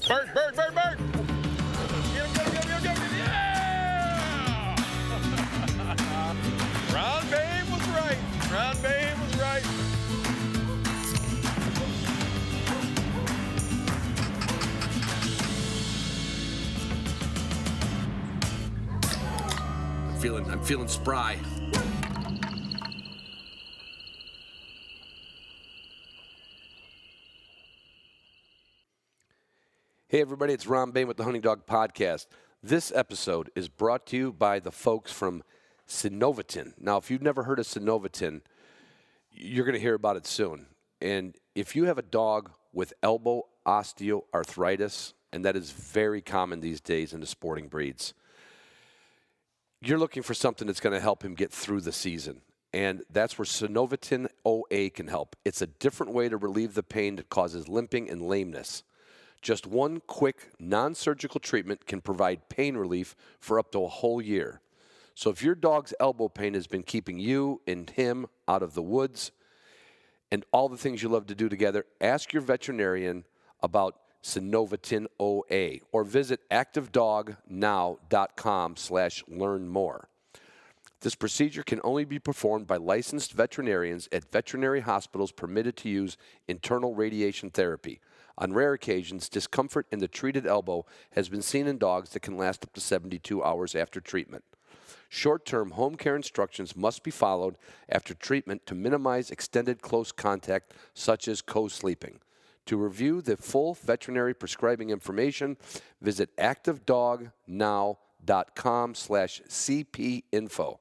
Bert! Get him, yeah! Ron Babe was right. I'm feeling spry. Hey everybody, it's Ron Bain with the Hunting Dog Podcast. This episode is brought to you by the folks from Synovitin. Now, if you've never heard of Synovitin, you're going to hear about it soon. And if you have a dog with elbow osteoarthritis, and that is very common these days in the sporting breeds, you're looking for something that's going to help him get through the season. And that's where Synovitin OA can help. It's a different way to relieve the pain that causes limping and lameness. Just one quick, non-surgical treatment can provide pain relief for up to a whole year. So if your dog's elbow pain has been keeping you and him out of the woods and all the things you love to do together, ask your veterinarian about Synovitin OA or visit activedognow.com/learn more. This procedure can only be performed by licensed veterinarians at veterinary hospitals permitted to use internal radiation therapy. On rare occasions, discomfort in the treated elbow has been seen in dogs that can last up to 72 hours after treatment. Short-term home care instructions must be followed after treatment to minimize extended close contact, such as co-sleeping. To review the full veterinary prescribing information, visit activedognow.com/cpinfo.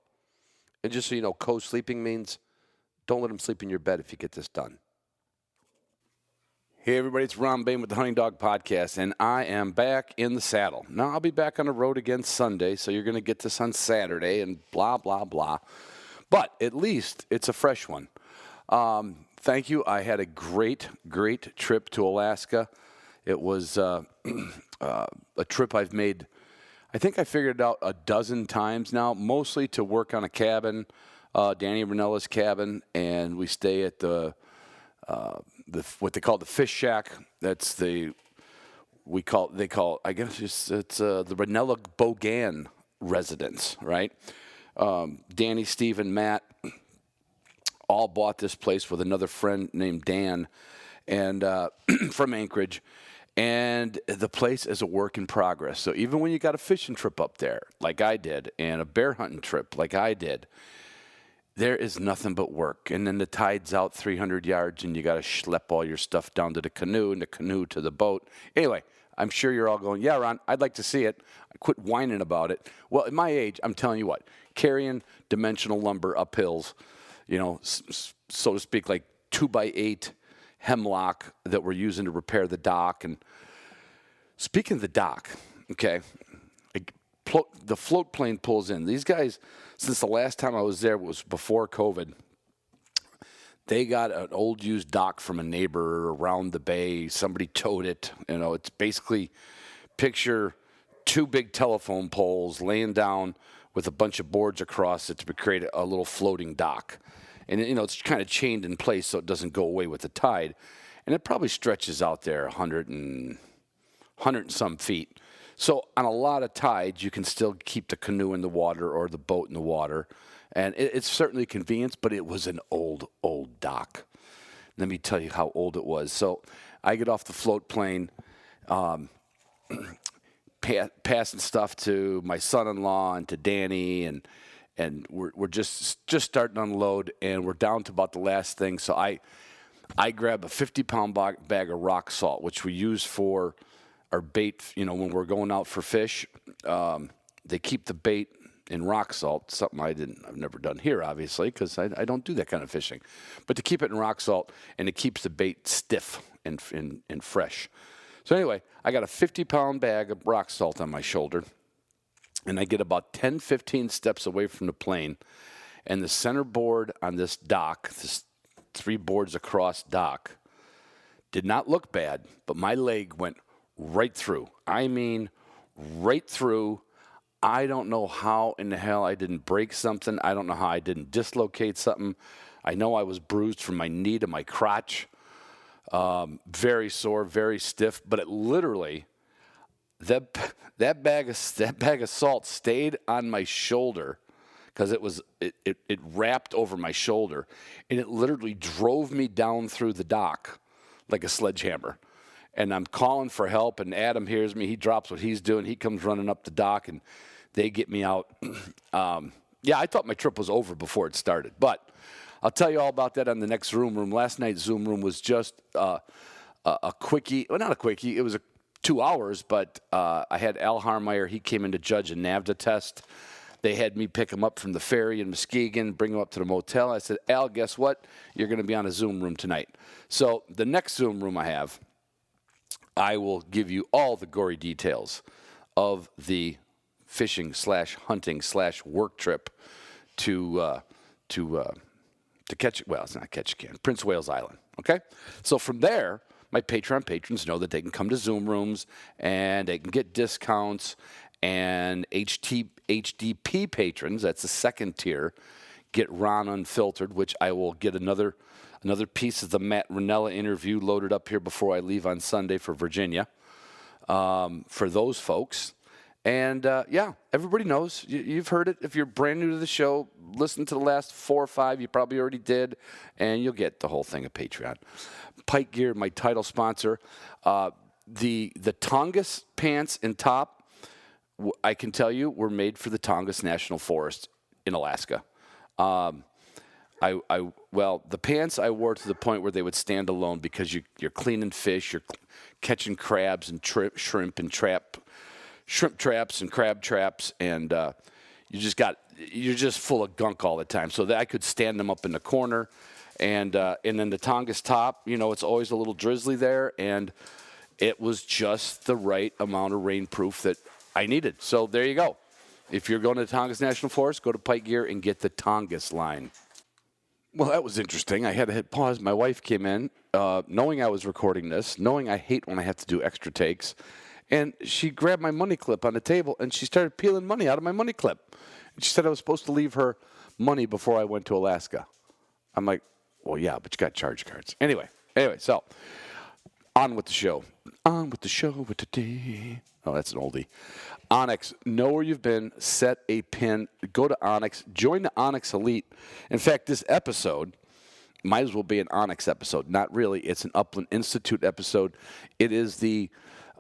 And just so you know, co-sleeping means don't let him sleep in your bed if you get this done. Hey, everybody, it's Ron Bain with the Hunting Dog Podcast, and I am back in the saddle. Now, I'll be back on the road again Sunday, so you're going to get this on Saturday and blah, blah, blah. But at least it's a fresh one. Thank you. I had a great trip to Alaska. It was a trip I've made, I think I figured it out a dozen times now, mostly to work on a cabin, Danny Ranella's cabin, and we stay at the what they call the fish shack. That's the Ranella Bogan residence, right? Danny, Steve, and Matt all bought this place with another friend named Dan, and from Anchorage. And the place is a work in progress. So even when you got a fishing trip up there, like I did, and a bear hunting trip, like I did, there is nothing but work. And then the tide's out 300 yards, and you got to schlep all your stuff down to the canoe, and the canoe to the boat. Anyway, I'm sure you're all going, yeah, Ron, I'd like to see it. I quit whining about it. Well, at my age, I'm telling you what, carrying dimensional lumber up hills, you know, so to speak, like 2x8 hemlock that we're using to repair the dock. And speaking of the dock, okay, the float plane pulls in. These guys, since the last time I was there was before COVID, they got an old used dock from a neighbor around the bay. Somebody towed it. You know, it's basically picture two big telephone poles laying down with a bunch of boards across it to create a little floating dock. And, you know, it's kind of chained in place so it doesn't go away with the tide. And it probably stretches out there 100 and some feet. So on a lot of tides, you can still keep the canoe in the water or the boat in the water. And it's certainly convenient, but it was an old dock. Let me tell you how old it was. So I get off the float plane, passing stuff to my son-in-law and to Danny, and we're just starting to unload, and we're down to about the last thing. So I grab a 50-pound bag of rock salt, which we use for our bait, you know, when we're going out for fish. They keep the bait in rock salt, something I've never done here, obviously, because I don't do that kind of fishing. But to keep it in rock salt, and it keeps the bait stiff and fresh. So anyway, I got a 50-pound bag of rock salt on my shoulder, and I get about 10, 15 steps away from the plane, and the center board on this dock, this 3 boards across dock, did not look bad, but my leg went right through. I mean, right through. I don't know how in the hell I didn't break something. I don't know how I didn't dislocate something. I know I was bruised from my knee to my crotch. Very sore, very stiff, but it literally that bag of salt stayed on my shoulder because it wrapped over my shoulder, and it literally drove me down through the dock like a sledgehammer. And I'm calling for help, and Adam hears me. He drops what he's doing. He comes running up the dock, and they get me out. Yeah, I thought my trip was over before it started, but I'll tell you all about that on the next Zoom Room. Last night's Zoom Room was just a quickie. Well, not a quickie. It was 2 hours, but I had Al Harmeyer. He came in to judge a NAVDA test. They had me pick him up from the ferry in Muskegon, bring him up to the motel. I said, Al, guess what? You're going to be on a Zoom Room tonight. So the next Zoom Room I have, I will give you all the gory details of the fishing/hunting/work trip to catch, well, it's not catch can, Prince Wales Island, okay? So from there, my Patreon patrons know that they can come to Zoom Rooms and they can get discounts, and HDP patrons, that's the second tier, get Ron Unfiltered, which I will get another piece of the Matt Ranella interview loaded up here before I leave on Sunday for Virginia for those folks. And, yeah, everybody knows. You've heard it. If you're brand new to the show, listen to the last 4 or 5. You probably already did, and you'll get the whole thing of Patreon. Pike Gear, my title sponsor. The Tongass pants and top, I can tell you, were made for the Tongass National Forest in Alaska. Well, the pants I wore to the point where they would stand alone because you're cleaning fish, you're catching crabs and shrimp traps and crab traps, and you're just full of gunk all the time. So that I could stand them up in the corner, and then the Tongass top, it's always a little drizzly there, and it was just the right amount of rainproof that I needed. So there you go. If you're going to the Tongass National Forest, go to Pike Gear and get the Tongass line. Well, that was interesting. I had to hit pause. My wife came in, knowing I was recording this, knowing I hate when I have to do extra takes, and she grabbed my money clip on the table, and she started peeling money out of my money clip. And she said I was supposed to leave her money before I went to Alaska. I'm like, well, yeah, but you got charge cards. Anyway, so on with the show. On with the show with today. Oh, that's an oldie. Onyx, know where you've been, set a pin, go to Onyx, join the Onyx Elite. In fact, this episode might as well be an Onyx episode. Not really. It's an Upland Institute episode. It's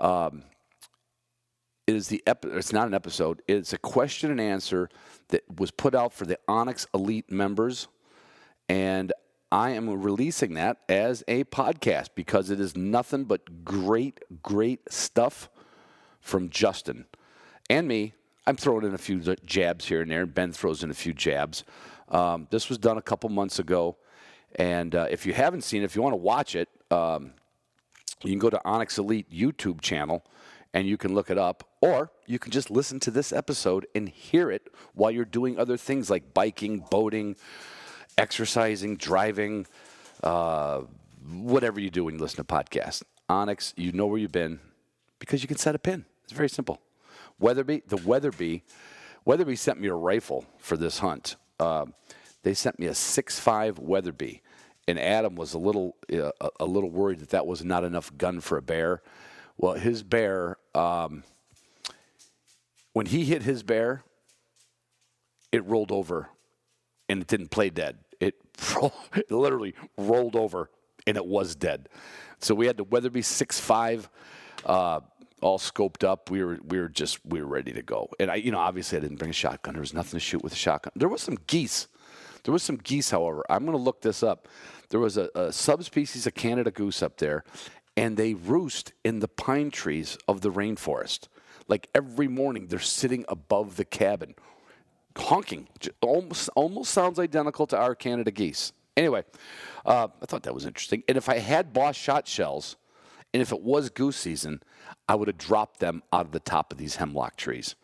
not an episode. It's a question and answer that was put out for the Onyx Elite members, and I am releasing that as a podcast because it is nothing but great stuff from Justin and me. I'm throwing in a few jabs here and there, and Ben throws in a few jabs. This was done a couple months ago, and if you haven't seen it, if you want to watch it, you can go to Onyx Elite YouTube channel, and you can look it up, or you can just listen to this episode and hear it while you're doing other things like biking, boating, exercising, driving, whatever you do when you listen to podcasts. Onyx, you know where you've been because you can set a pin. It's very simple. Weatherby sent me a rifle for this hunt. They sent me a 6.5 Weatherby, and Adam was a little worried that was not enough gun for a bear. Well, his bear, when he hit his bear, it rolled over, and it didn't play dead. It literally rolled over, and it was dead. So we had the Weatherby 6.5. All scoped up. We were ready to go. And obviously I didn't bring a shotgun. There was nothing to shoot with a shotgun. There was some geese, however. I'm going to look this up. There was a subspecies of Canada goose up there, and they roost in the pine trees of the rainforest. Like every morning, they're sitting above the cabin, honking. Almost sounds identical to our Canada geese. Anyway, I thought that was interesting. And if I had Boss shot shells, and if it was goose season, I would have dropped them out of the top of these hemlock trees.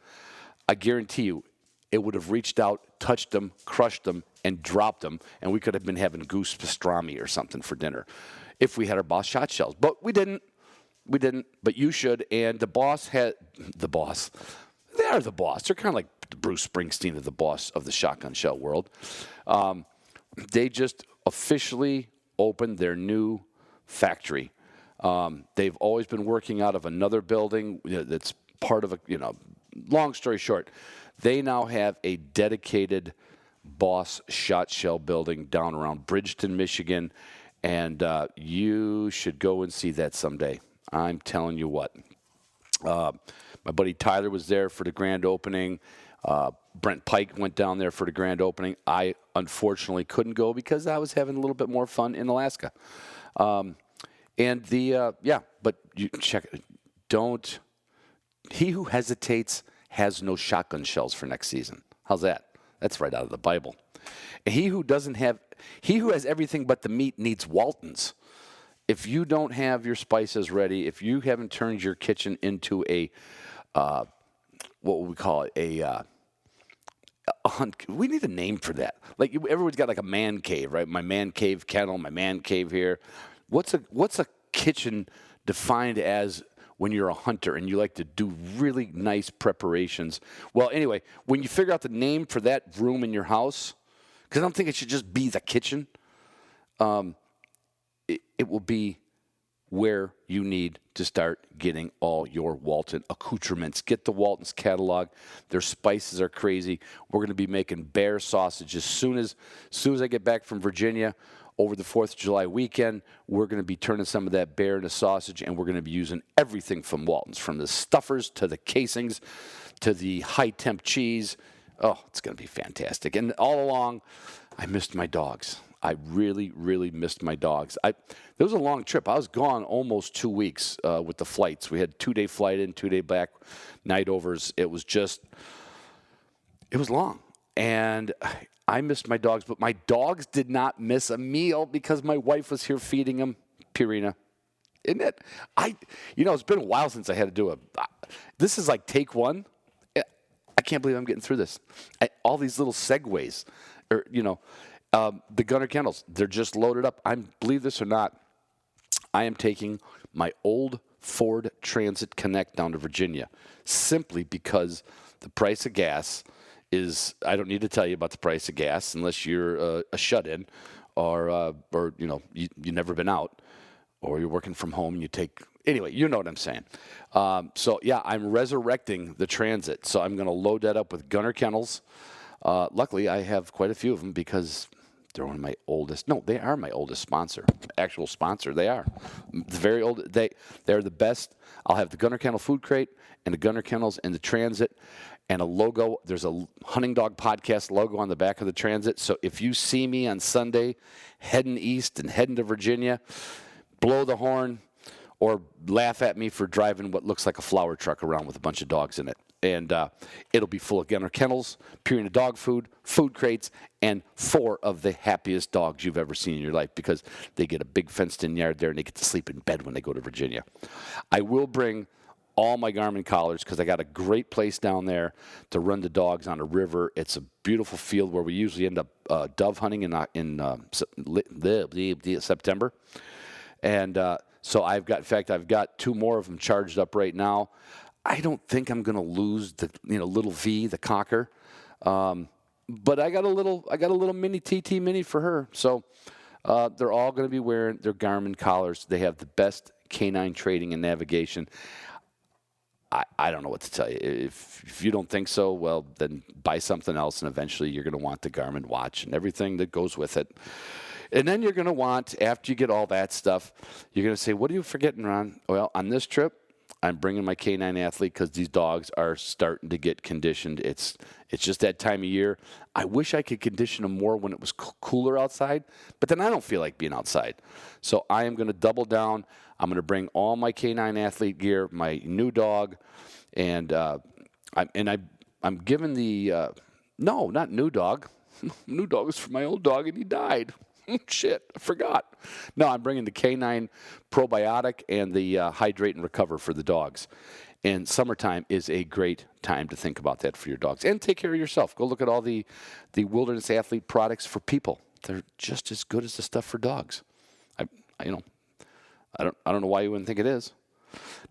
I guarantee you, it would have reached out, touched them, crushed them, and dropped them, and we could have been having goose pastrami or something for dinner if we had our Boss shot shells. But we didn't. But you should. And the boss. They are the boss. They're kind of like Bruce Springsteen of the boss of the shotgun shell world. They just officially opened their new factory. They've always been working out of another building that's part of a, long story short, they now have a dedicated Boss shot shell building down around Bridgeton, Michigan, and you should go and see that someday. I'm telling you what. My buddy Tyler was there for the grand opening. Brent Pike went down there for the grand opening. I unfortunately couldn't go because I was having a little bit more fun in Alaska. But you check it. Don't. He who hesitates has no shotgun shells for next season. How's that? That's right out of the Bible. And he who has everything but the meat needs Waltons. If you don't have your spices ready, if you haven't turned your kitchen into a, what would we call it? We need a name for that. Like everyone's got like a man cave, right? My man cave kennel, my man cave here. What's a kitchen defined as when you're a hunter and you like to do really nice preparations? Well, anyway, when you figure out the name for that room in your house, because I don't think it should just be the kitchen, it will be where you need to start getting all your Walton accoutrements. Get the Walton's catalog. Their spices are crazy. We're going to be making bear sausage as soon as I get back from Virginia over the 4th of July weekend. We're going to be turning some of that bear into sausage, and we're going to be using everything from Walton's, from the stuffers to the casings to the high-temp cheese. Oh, it's going to be fantastic. And all along, I missed my dogs. I really, really missed my dogs. There was a long trip. I was gone almost 2 weeks with the flights. We had 2-day flight in, 2-day back, night overs. It was long. And I missed my dogs, but my dogs did not miss a meal because my wife was here feeding them. Purina. Isn't it? It's been a while since I had to do this is like take one. I can't believe I'm getting through this. All these little segues, the Gunner kennels, they're just loaded up. Believe this or not, I am taking my old Ford Transit Connect down to Virginia simply because the price of gas is, I don't need to tell you about the price of gas unless you're a shut-in or you've never been out or you're working from home and anyway, you know what I'm saying. I'm resurrecting the Transit. So I'm going to load that up with Gunner kennels. Luckily, I have quite a few of them because they're one of my oldest. No, they are my oldest sponsor. Actual sponsor, they are. Very old. They're the best. I'll have the Gunner Kennel Food Crate and the Gunner Kennels and the Transit and a logo. There's a Hunting Dog Podcast logo on the back of the Transit. So if you see me on Sunday heading east and heading to Virginia, blow the horn or laugh at me for driving what looks like a flower truck around with a bunch of dogs in it. And it'll be full of Gunner kennels, Purina dog food, food crates, and 4 of the happiest dogs you've ever seen in your life because they get a big fenced-in yard there and they get to sleep in bed when they go to Virginia. I will bring all my Garmin collars because I got a great place down there to run the dogs on a river. It's a beautiful field where we usually end up dove hunting in September. And so I've got 2 more of them charged up right now. I don't think I'm going to lose the little V, the cocker, but I got a little mini TT mini for her. So they're all going to be wearing their Garmin collars. They have the best canine training and navigation. I don't know what to tell you. If you don't think so, well, then buy something else, and eventually you're going to want the Garmin watch and everything that goes with it. And then you're going to want, after you get all that stuff, you're going to say, what are you forgetting, Ron? Well, on this trip, I'm bringing my canine athlete because these dogs are starting to get conditioned. It's just that time of year. I wish I could condition them more when it was cooler outside, but then I don't feel like being outside. So I am going to double down. I'm going to bring all my canine athlete gear, my new dog, and I'm giving no, not new dog. New dog is for my old dog, and he died. Shit, I forgot. No, I'm bringing the K9 probiotic and the hydrate and recover for the dogs. And summertime is a great time to think about that for your dogs. And take care of yourself. Go look at all the Wilderness Athlete products for people. They're just as good as the stuff for dogs. I don't know why you wouldn't think it is.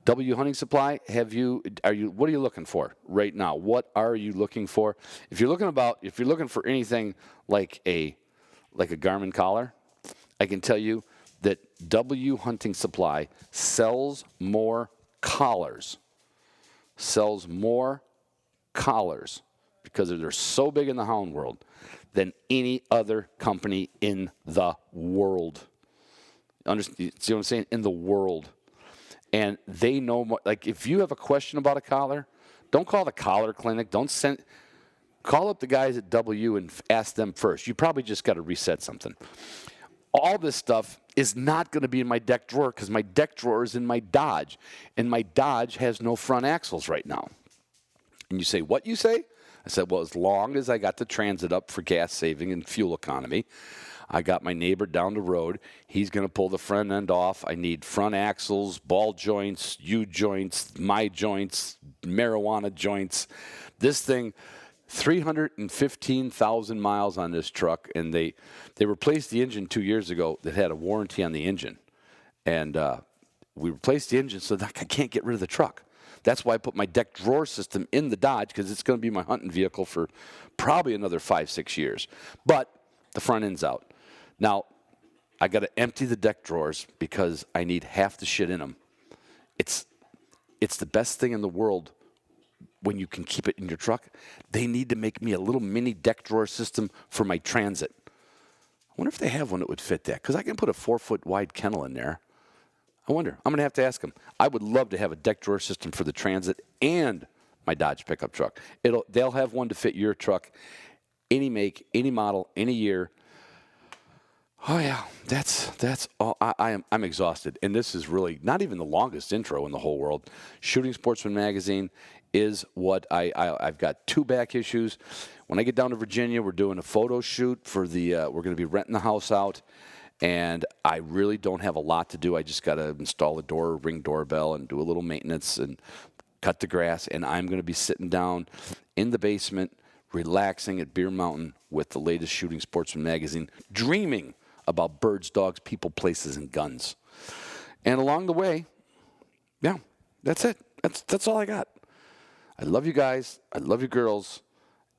W Hunting Supply, what are you looking for right now? What are you looking for? If you're looking for anything like a Garmin collar, I can tell you that W Hunting Supply sells more collars sells more collars, because they're so big in the hound world, than any other company in the world. See what I'm saying? In the world. And they know more. Like, if you have a question about a collar, don't call the collar clinic. Call up the guys at W and ask them first. You probably just got to reset something. All this stuff is not going to be in my deck drawer, because my deck drawer is in my Dodge. And my Dodge has no front axles right now. And you say, what you say? I said, well, as long as I got the Transit up for gas saving and fuel economy, I got my neighbor down the road. He's going to pull the front end off. I need front axles, ball joints, U-joints, my joints, marijuana joints. This thing, 315,000 miles on this truck, and they replaced the engine 2 years ago that had a warranty on the engine. And we replaced the engine so that I can't get rid of the truck. That's why I put my deck drawer system in the Dodge, because it's going to be my hunting vehicle for probably another 5-6 years. But the front end's out. Now, I got to empty the deck drawers because I need half the shit in them. It's the best thing in the world when you can keep it in your truck. They need to make me a little mini deck drawer system for my Transit. I wonder if they have one that would fit that, because I can put a 4-foot wide kennel in there. I wonder. I'm going to have to ask them. I would love to have a deck drawer system for the Transit and my Dodge pickup truck. They'll have one to fit your truck, any make, any model, any year. Oh yeah, that's all. I'm exhausted, and this is really not even the longest intro in the whole world. Shooting Sportsman Magazine is what I've got 2 back issues. When I get down to Virginia, we're doing a photo shoot for the. We're going to be renting the house out. And I really don't have a lot to do. I just got to install a ring doorbell, and do a little maintenance and cut the grass. And I'm going to be sitting down in the basement, relaxing at Beer Mountain with the latest Shooting Sportsman Magazine, dreaming about birds, dogs, people, places, and guns. And along the way, yeah, that's it. That's all I got. I love you guys. I love you girls.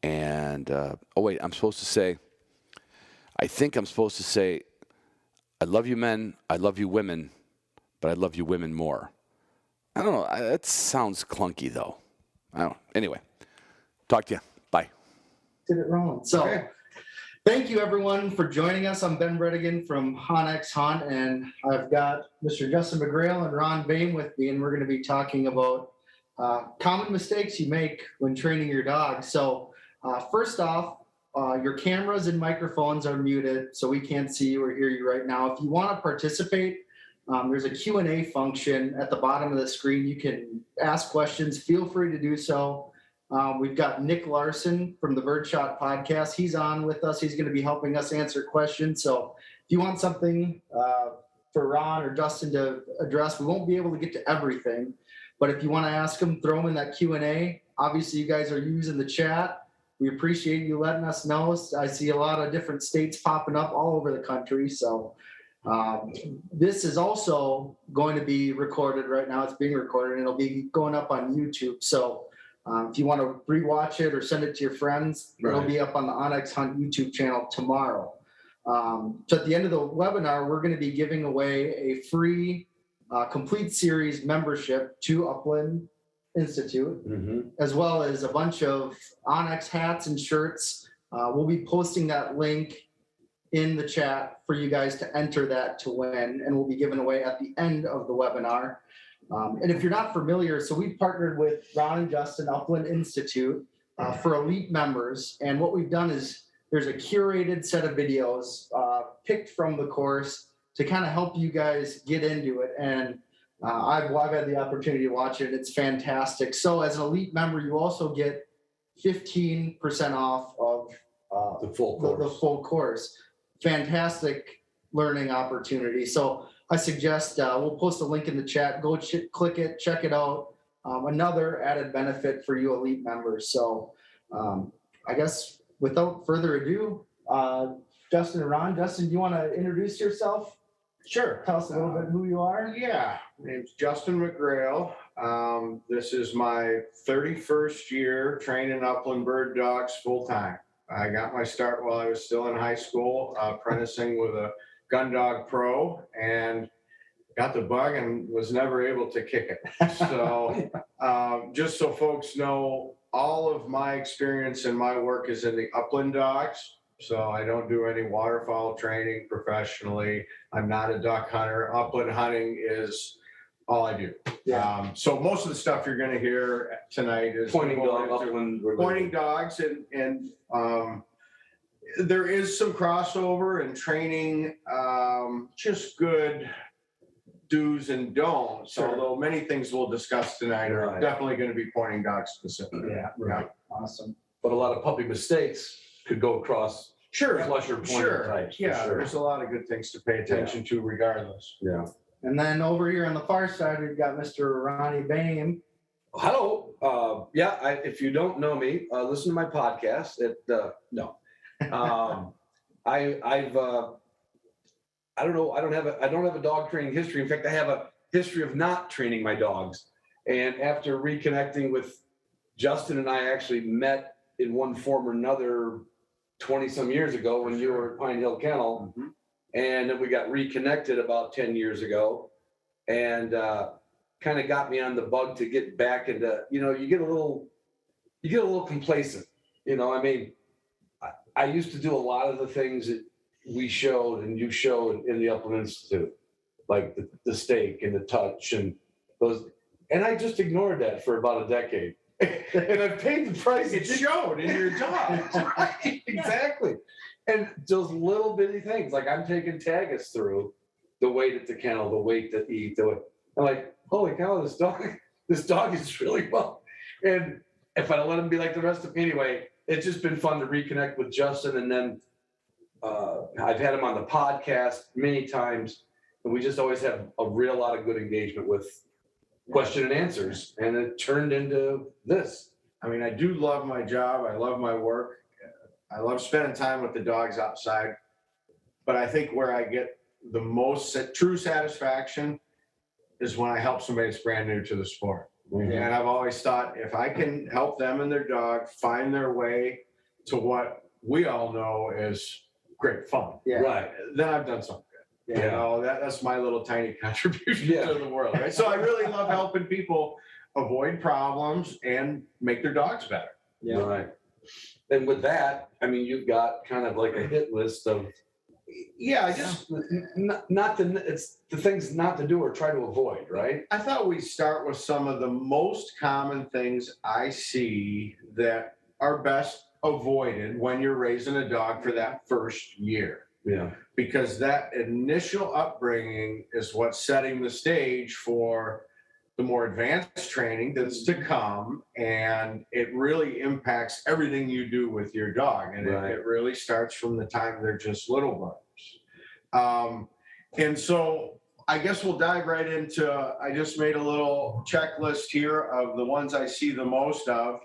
And, I'm supposed to say, I love you men, I love you women, but I love you women more. I don't know. That sounds clunky, though. I don't know. Anyway, talk to you. Bye. Did it wrong. So, Thank you, everyone, for joining us. I'm Ben Bredigan from HonX Hunt, and I've got Mr. Justin Mcgrail and Ron Bain with me, and we're going to be talking about common mistakes you make when training your dog. So, first off, your cameras and microphones are muted, so we can't see you or hear you right now. If you want to participate, there's a Q&A function at the bottom of the screen. You can ask questions. Feel free to do so. We've got Nick Larson from the Birdshot Podcast. He's on with us. He's going to be helping us answer questions. So if you want something for Ron or Justin to address, we won't be able to get to everything. But if you want to ask them, throw them in that Q&A. Obviously, you guys are using the chat. We appreciate you letting us know. I see a lot of different states popping up all over the country. So this is also going to be recorded right now. It's being recorded, and it'll be going up on YouTube. So if you want to rewatch it or send it to your friends, It'll be up on the HonX Hunt YouTube channel tomorrow. So at the end of the webinar, we're going to be giving away a free complete series membership to Upland Institute, as well as a bunch of Onyx hats and shirts. We'll be posting that link in the chat for you guys to enter that to win, and we'll be giving away at the end of the webinar. And if you're not familiar, so we've partnered with Ron and Justin, Upland Institute, for elite members. And what we've done is there's a curated set of videos picked from the course to kind of help you guys get into it. And I've had the opportunity to watch it. It's fantastic. So as an elite member, you also get 15% off of the full course. Fantastic learning opportunity. So I suggest we'll post a link in the chat. Go click it, check it out. Another added benefit for you elite members. So I guess without further ado, Justin and Ron. Justin, do you want to introduce yourself? Sure. Tell us a little bit who you are. Yeah, my name's Justin Mcgrail. This is my 31st year training upland bird dogs full time. I got my start while I was still in high school, apprenticing with a gun dog pro, and got the bug and was never able to kick it. So just so folks know, all of my experience and my work is in the upland dogs. So I don't do any waterfowl training professionally. I'm not a duck hunter. Upland hunting is all I do. So most of the stuff you're going to hear tonight is Pointing dog, upland, pointing dogs, and there is some crossover and training, just good do's and don'ts. Sure. Although many things we'll discuss tonight are Right. definitely going to be pointing dog specific. Yeah. Right. Awesome. But a lot of puppy mistakes could go across Sure. flusher pointer types. for Yeah, sure. there's a lot of good things to pay attention to regardless. Yeah. And then over here on the far side, we've got Mr. Ronnie Bame. Hello. If you don't know me, listen to my podcast. No. I don't know. I don't have a dog training history. In fact, I have a history of not training my dogs. And after reconnecting with Justin, and I actually met in one form or another 20 some years ago when you were at Pine Hill Kennel. Mhm. And then we got reconnected about 10 years ago, and kind of got me on the bug to get back into, you get a little complacent. I mean, I used to do a lot of the things that we showed and you showed in the Upland Institute, like the steak and the touch and those. And I just ignored that for about a decade. And I've paid the price. It showed in your dog. Right, exactly. And those little bitty things, like I'm taking Tagus through the weight at the kennel, the weight to eat, I'm like, holy cow, this dog is really well. And if I let him be like the rest of me anyway, it's just been fun to reconnect with Justin. And then I've had him on the podcast many times, and we just always have a real lot of good engagement with question and answers. And it turned into this. I mean, I do love my job. I love my work. I love spending time with the dogs outside. But I think where I get the most true satisfaction is when I help somebody that's brand new to the sport. Mhm. And I've always thought if I can help them and their dog find their way to what we all know is great fun, Yeah. Right. then I've done something good. You Yeah. know, that's my little tiny contribution Yeah. to the world, right? So I really love helping people avoid problems and make their dogs better. Yeah. Right. And with that, I mean, you've got kind of like a hit list of Yeah, I just it's the things not to do or try to avoid, right? I thought we'd start with some of the most common things I see that are best avoided when you're raising a dog for that first year. Yeah. Because that initial upbringing is what's setting the stage for the more advanced training that's to come, and it really impacts everything you do with your dog. And Right. it really starts from the time they're just little buggers. And so I guess we'll dive right into, I just made a little checklist here of the ones I see the most of,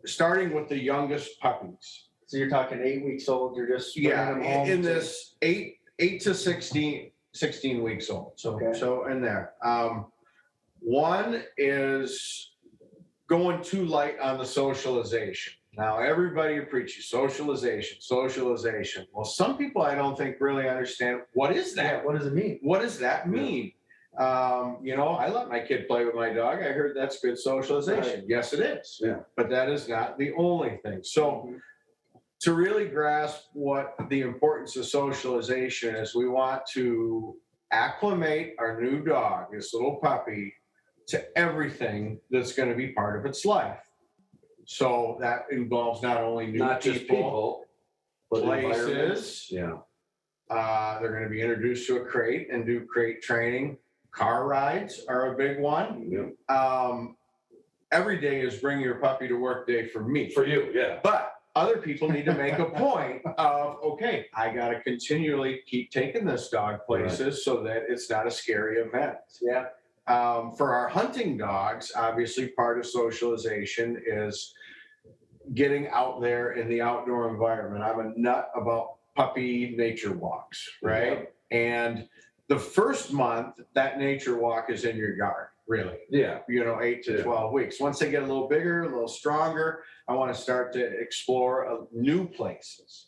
starting with the youngest puppies. So you're talking 8 weeks old. You're just bringing Yeah, them home in to- this 8 to 16 weeks old. So, Okay. so in there. One is going too light on the socialization. Now, everybody preaches socialization. Well, some people I don't think really understand what is that? Yeah, what does it mean? What does that mean? I let my kid play with my dog. I heard that's good socialization. Right. Yes, it is. Yeah. But that is not the only thing. So to really grasp what the importance of socialization is, we want to acclimate our new dog, this little puppy, to everything that's going to be part of its life. So that involves not only new Not just people, but places. environments. Yeah. They're going to be introduced to a crate and do crate training. Car rides are a big one. Yeah. Every day is bring your puppy to work day for me. For you, yeah. But other people need to make a point of, okay, I got to continually keep taking this dog places so that it's not a scary event. Yeah. For our hunting dogs, obviously part of socialization is getting out there in the outdoor environment. I'm a nut about puppy nature walks, right? And the first month, that nature walk is in your yard, really. Yeah. 8 to 12 weeks. Once they get a little bigger, a little stronger, I want to start to explore new places.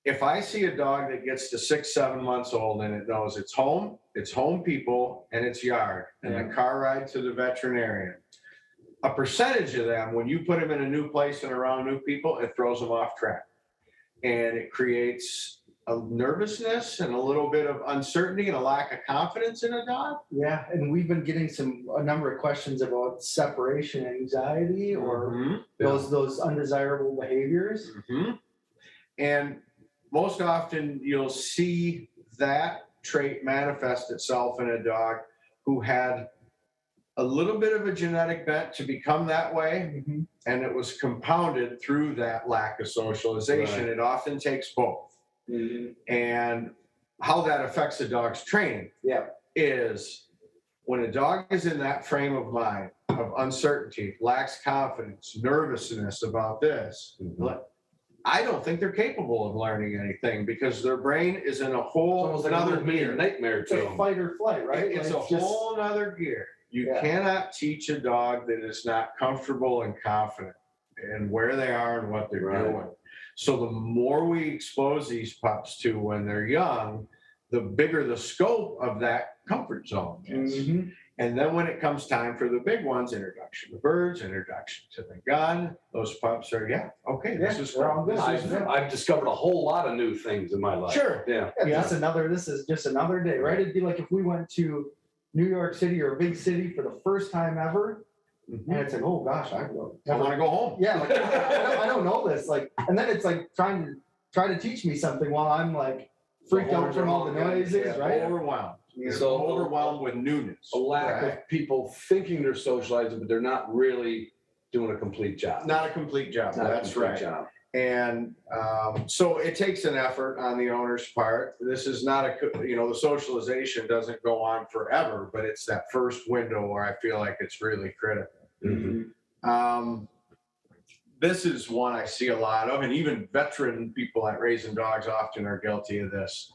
if I see a dog that gets to 6, 7 months old and it knows its home people, and its yard, and the car ride to the veterinarian, a percentage of them, when you put them in a new place and around new people, it throws them off track. And it creates a nervousness and a little bit of uncertainty and a lack of confidence in a dog. Yeah, and we've been getting a number of questions about separation anxiety or those undesirable behaviors. And most often you'll see that trait manifest itself in a dog who had a little bit of a genetic bent to become that way, and it was compounded through that lack of socialization. It often takes both. And how that affects a dog's training is when a dog is in that frame of mind of uncertainty, lacks confidence, nervousness about this, I don't think they're capable of learning anything because their brain is in a whole another gear. Nightmare It's a fight or flight, right? It's a whole other gear. You cannot teach a dog that is not comfortable and confident in where they are and what they're doing. So the more we expose these pups to when they're young, the bigger the scope of that comfort zone is. And then when it comes time for the big ones, introduction to birds, introduction to the gun, those pups are, this is fun. I've discovered a whole lot of new things in my life. Sure. This is just another day, right? It'd be like if we went to New York City or a big city for the first time ever, and it's like, oh gosh, I want to go home. Yeah, like, I don't know this. Like, and then it's like try to teach me something while I'm like freaked out from all the noises, right? Overwhelmed. So overwhelmed with newness. A lack of people thinking they're socializing, but they're not really doing a complete job. Not a complete job. That's right. And so it takes an effort on the owner's part. This is not the socialization doesn't go on forever, but it's that first window where I feel like it's really critical. This is one I see a lot of, and even veteran people at raising dogs often are guilty of this.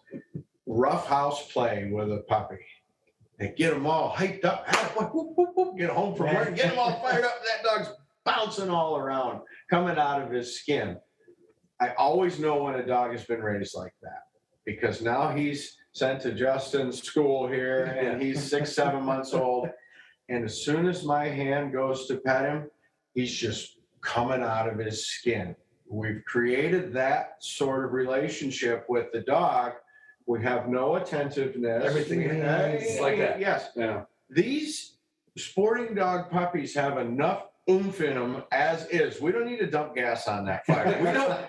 Rough house play with a puppy. They get them all hyped up, get home from work, get them all fired up. That dog's bouncing all around, coming out of his skin. I always know when a dog has been raised like that because now he's sent to Justin's school here and he's 6, 7 months old. And as soon as my hand goes to pet him, he's just coming out of his skin. We've created that sort of relationship with the dog. We have no attentiveness. Everything is like that. Yes. Yeah. These sporting dog puppies have enough oomph in them as is. We don't need to dump gas on that fire.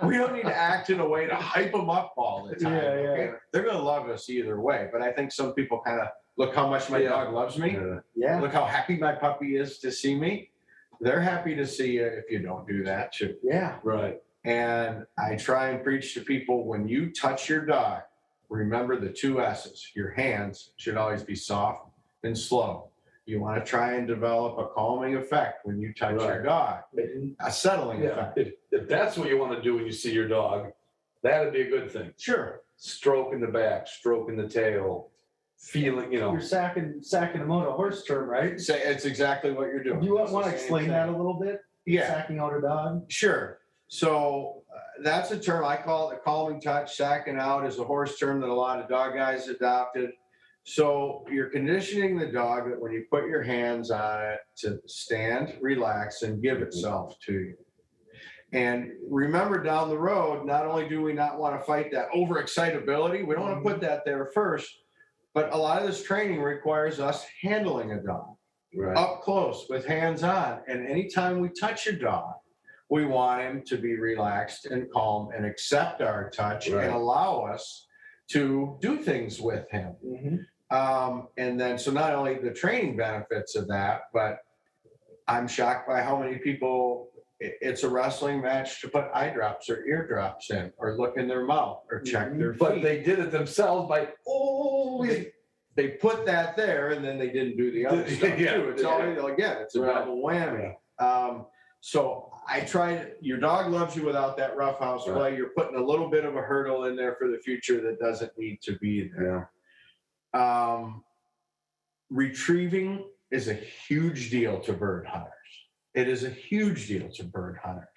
We don't need to act in a way to hype them up all the time. Okay? They're going to love us either way. But I think some people kind of look how much my dog loves me. Look how happy my puppy is to see me. They're happy to see you if you don't do that too. Yeah. Right. And I try and preach to people when you touch your dog, remember the 2 S's. Your hands should always be soft and slow. You want to try and develop a calming effect when you touch your dog, a settling effect. If that's what you want to do when you see your dog, that'd be a good thing. Sure. Stroking the back, stroking the tail, feeling, You're sacking them out, a horse term, right? It's exactly what you're doing. Do you want to explain that a little bit? Yeah. Sacking out a dog? Sure. So that's a term I call it, a calming touch. Sacking out is a horse term that a lot of dog guys adopted. So you're conditioning the dog that when you put your hands on it to stand, relax, and give itself to you. And remember down the road, not only do we not want to fight that overexcitability, we don't want to put that there first, but a lot of this training requires us handling a dog up close with hands on. And anytime we touch a dog, we want him to be relaxed and calm and accept our touch and allow us to do things with him. And then, so not only the training benefits of that, but I'm shocked by how many people, it's a wrestling match to put eye drops or ear drops in, or look in their mouth, or check their feet. But they did it themselves by, they put that there, and then they didn't do the other stuff too. It's always, again, it's a double whammy. So I tried, your dog loves you without that roughhouse play. You're putting a little bit of a hurdle in there for the future that doesn't need to be there. Retrieving is a huge deal to bird hunters. It is a huge deal to bird hunters.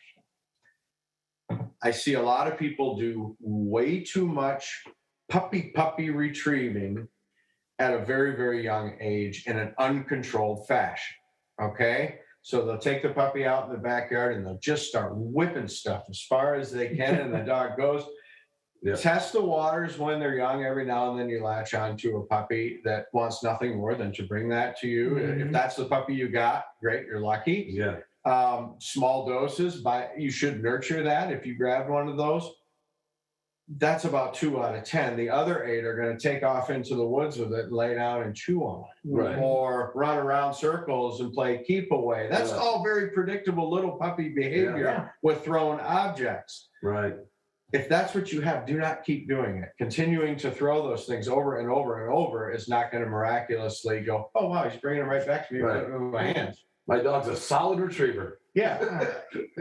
I see a lot of people do way too much puppy retrieving at a very, very young age in an uncontrolled fashion. Okay. So they'll take the puppy out in the backyard and they'll just start whipping stuff as far as they can. And the dog goes. Yeah. Test the waters when they're young. Every now and then you latch onto a puppy that wants nothing more than to bring that to you. If that's the puppy you got, great, you're lucky. Yeah. Small doses, you should nurture that. If you grabbed one of those, that's about 2 out of 10. The other 8 are going to take off into the woods with it and lay down and chew on it. Right. Or run around circles and play keep away. That's all very predictable little puppy behavior with thrown objects. Right. If that's what you have, do not keep doing it. Continuing to throw those things over and over and over is not going to miraculously go, oh, wow, he's bringing it right back to me with my hands. My dog's a solid retriever. Yeah.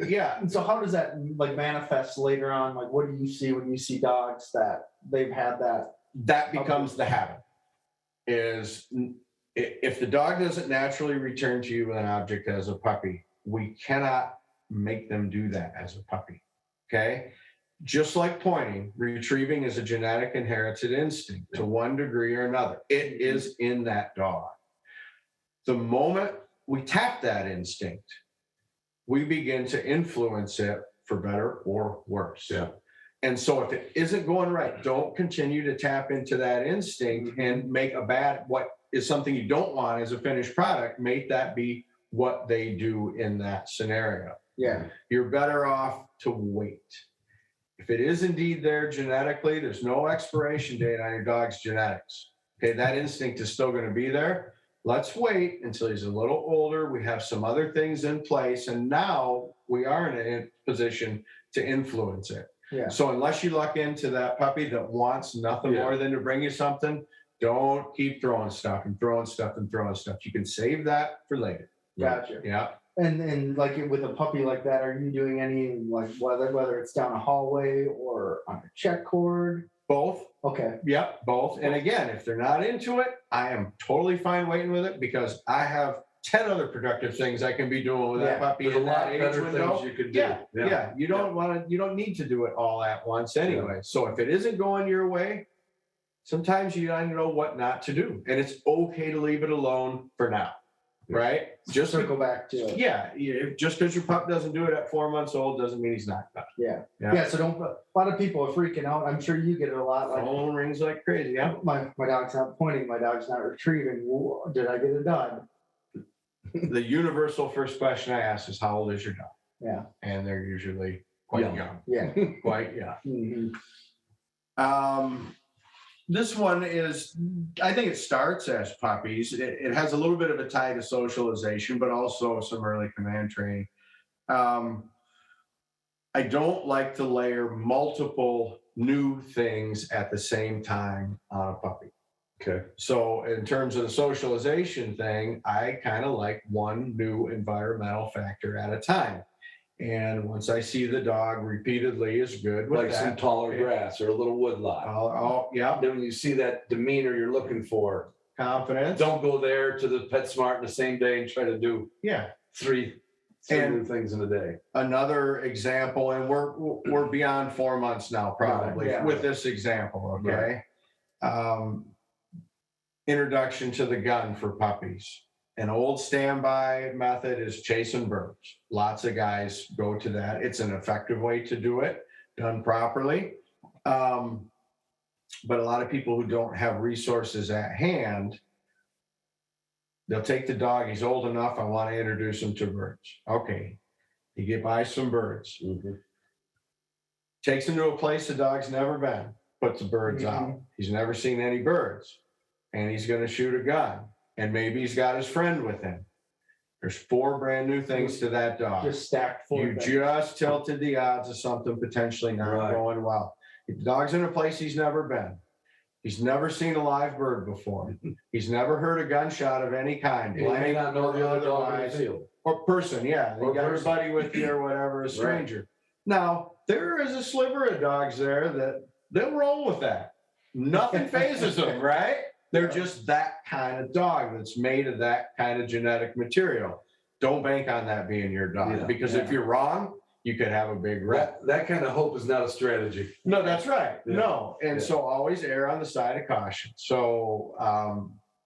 Yeah. And so how does that like manifest later on? Like, what do you see when you see dogs that they've had that? That becomes the habit. Is if the dog doesn't naturally return to you with an object as a puppy, we cannot make them do that as a puppy. Okay. Just like pointing, retrieving is a genetic inherited instinct to one degree or another. It is in that dog. The moment we tap that instinct, we begin to influence it for better or worse. Yeah. And so if it isn't going right, don't continue to tap into that instinct and make what is something you don't want as a finished product, make that be what they do in that scenario. Yeah. You're better off to wait. If it is indeed there genetically, there's no expiration date on your dog's genetics. Okay, that instinct is still going to be there. Let's wait until he's a little older. We have some other things in place, and now we are in a position to influence it. Yeah. So unless you luck into that puppy that wants nothing more than to bring you something, don't keep throwing stuff and throwing stuff and throwing stuff. You can save that for later. Gotcha. Yeah. And like with a puppy like that, are you doing any like whether it's down a hallway or on a check cord? Both. Okay. Yep, both. And again, if they're not into it, I am totally fine waiting with it because I have 10 other productive things I can be doing with that puppy There's in a that lot age better window. things you could do. Yeah. You don't need to do it all at once anyway. So if it isn't going your way, sometimes you gotta know what not to do. And it's okay to leave it alone for now. Right? Just circle back to it. Yeah. Just because your pup doesn't do it at 4 months old doesn't mean he's not done. Yeah. So don't. A lot of people are freaking out. I'm sure you get it a lot. Like, Phone rings like crazy. Yeah. my dog's not pointing. My dog's not retrieving. Did I get it done? The universal first question I ask is, how old is your dog? Yeah. And they're usually quite young. Yeah. Quite young. Mm-hmm. This one is, I think it starts as puppies. It has a little bit of a tie to socialization, but also some early command training. I don't like to layer multiple new things at the same time on a puppy. Okay. So in terms of the socialization thing, I kind of like one new environmental factor at a time. And once I see the dog repeatedly is good with Like that, some taller grass or a little wood lot. Yeah, Then when you see that demeanor you're looking for, confidence. don't go there to the PetSmart in the same day and try to do Yeah. three new things in a day. Another example, and we're beyond 4 months now, probably with this example. Okay. Introduction to the gun for puppies. An old standby method is chasing birds. Lots of guys go to that. It's an effective way to do it, done properly. But a lot of people who don't have resources at hand, they'll take the dog. He's old enough. I want to introduce him to birds. Okay. You buy some birds. Mm-hmm. Takes him to a place the dog's never been. Puts the birds out. He's never seen any birds. And he's going to shoot a gun. And maybe he's got his friend with him. There's 4 brand new things to that dog. Just stacked full. You just tilted the odds of something potentially not going well. If the dog's in a place he's never been, he's never seen a live bird before, he's never heard a gunshot of any kind, You may not know the other dog in the field. or person, yeah. You Or got person. everybody with you or whatever, a stranger. Now, there is a sliver of dogs there that they'll roll with that. Nothing phases them, right? They're just that kind of dog that's made of that kind of genetic material. Don't bank on that being your dog because if you're wrong, you could have a big wreck. That kind of hope is not a strategy. No, that's right. Yeah. No. And so always err on the side of caution. So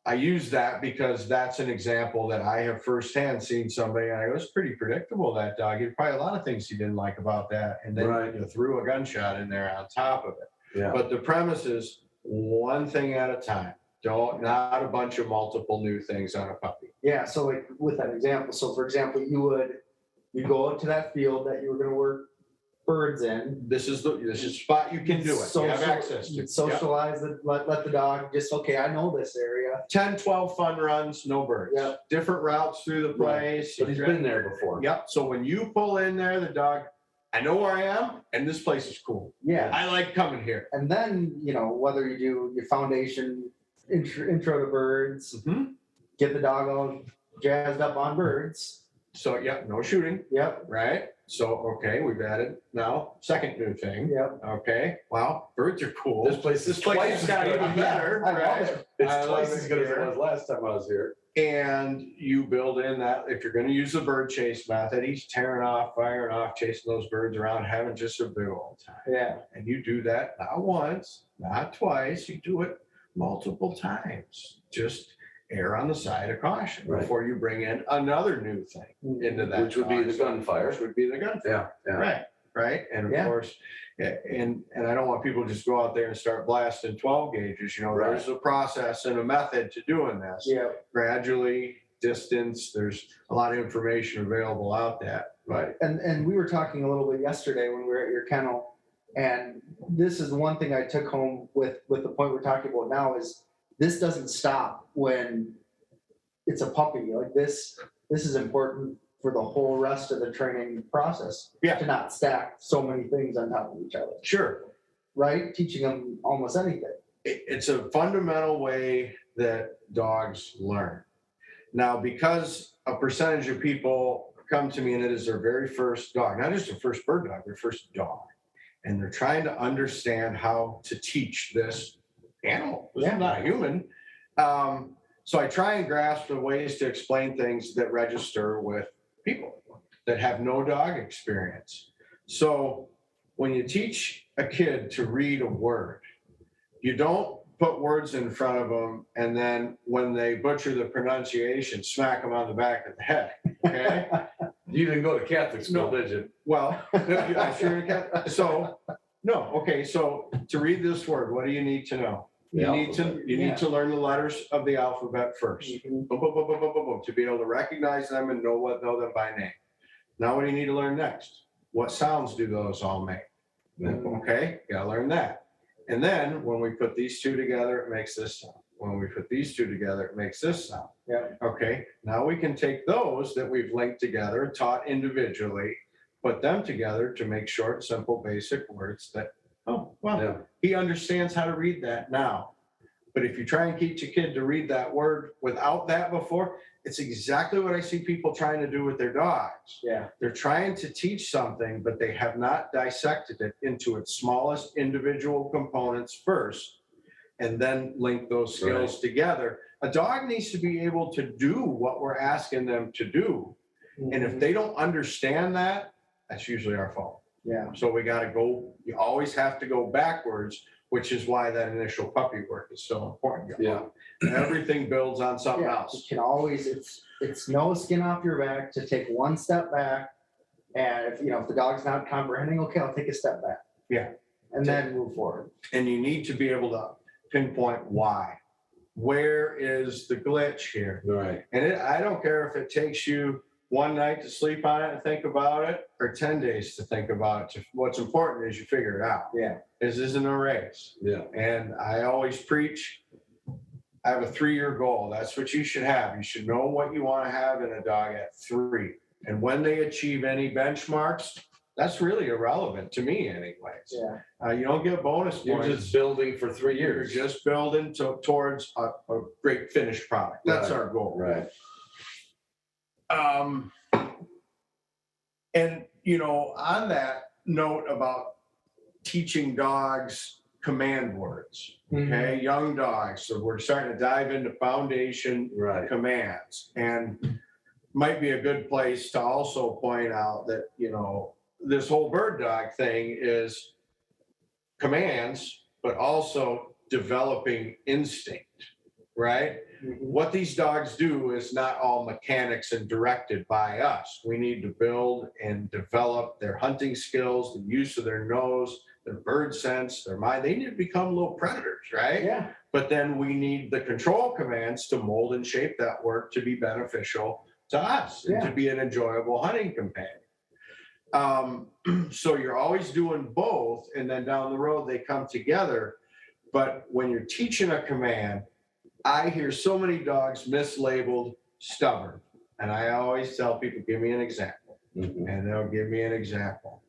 I use that because that's an example that I have firsthand seen somebody, and I go, it's pretty predictable, that dog. There's probably a lot of things he didn't like about that. And then you threw a gunshot in there on top of it. Yeah. But the premise is one thing at a time. Not a bunch of multiple new things on a puppy. Yeah, so like with that example, so for example, you go out to that field that you were going to work birds in. This is a spot you can do it. You have access to. You'd socialize, let the dog just, okay, I know this area. 10, 12 fun runs, no birds. Yep. Different routes through the place. But he's been there before. Yep. So when you pull in there, the dog, I know where I am, and this place is cool. Yeah. I like coming here. And then, whether you do your foundation intro to birds, Mm-hmm. get the dog all jazzed up on birds. So, no shooting, Yep. right? So, okay, we've added now second new thing. Yep. Okay. Wow, birds are cool. This place This place twice got as good. even better, I love right? it. It's I twice love as it good as it here. was last time I was here. And you build in that if you're going to use the bird chase method, he's tearing off, firing off, chasing those birds around, having just a big old time. Yeah. And you do that not once, not twice, you do it multiple times. Just err on the side of caution before you bring in another new thing into that. Which would be the gunfire. Which would be the gunfire. Yeah. Right. And of course, and I don't want people to just go out there and start blasting 12 gauges. There's a process and a method to doing this. Yeah. Gradually, distance, there's a lot of information available out there. But And we were talking a little bit yesterday when we were at your kennel, and this is one thing I took home with the point we're talking about now is this doesn't stop when it's a puppy. Like this is important for the whole rest of the training process. Yeah. To not stack so many things on top of each other. sure, Right? Teaching them almost anything. it's a fundamental way that dogs learn. Now, because a percentage of people come to me and it is their very first dog, not just their first bird dog, their first dog. And they're trying to understand how to teach this animal. This is not a human. So I try and grasp the ways to explain things that register with people that have no dog experience. So when you teach a kid to read a word, you don't put words in front of them and then when they butcher the pronunciation, smack them on the back of the head. Okay. You didn't go to Catholic school, did you? Well, I sure can. So, no. Okay. So to read this word, what do you need to know? You need to learn the letters of the alphabet first. Boom, boom, boom, boom, boom, boom, boom, to be able to recognize them and know them by name. Now, what do you need to learn next? What sounds do those all make? Okay, you gotta learn that. And then when we put these two together, it makes this sound. When we put these two together, it makes this sound. Yeah. Okay, now we can take those that we've linked together, taught individually, put them together to make short, simple, basic words that, he understands how to read that now. But if you try and teach a kid to read that word without that before, it's exactly what I see people trying to do with their dogs. Yeah. They're trying to teach something, but they have not dissected it into its smallest individual components first, and then link those skills together. A dog needs to be able to do what we're asking them to do. And if they don't understand that, that's usually our fault. Yeah. So we got to go, you always have to go backwards, which is why that initial puppy work is so important. Yeah. Everything builds on something else. You can always, it's no skin off your back to take one step back. And if the dog's not comprehending, okay, I'll take a step back. Yeah. And then move forward. And you need to be able to pinpoint why. Where is the glitch here? Right. And I don't care if it takes you one night to sleep on it and think about it, or 10 days to think about it. What's important is you figure it out. Yeah. This isn't a race. Yeah. And I always preach, I have a 3-year goal. That's what you should have. You should know what you want to have in a dog at 3. And when they achieve any benchmarks, that's really irrelevant to me anyways. Yeah. You don't get bonus points. You're just building for 3 years. You're just building towards a great finished product. That's our goal. Right. And, on that note about teaching dogs command words, okay, young dogs. So we're starting to dive into foundation commands, and might be a good place to also point out that, this whole bird dog thing is commands, but also developing instinct, right? What these dogs do is not all mechanics and directed by us. We need to build and develop their hunting skills, the use of their nose, their bird sense, their mind. They need to become little predators, right? Yeah. But then we need the control commands to mold and shape that work to be beneficial to us and to be an enjoyable hunting companion. So you're always doing both, and then down the road they come together. But when you're teaching a command, I hear so many dogs mislabeled stubborn. And I always tell people, give me an example. And they'll give me an example.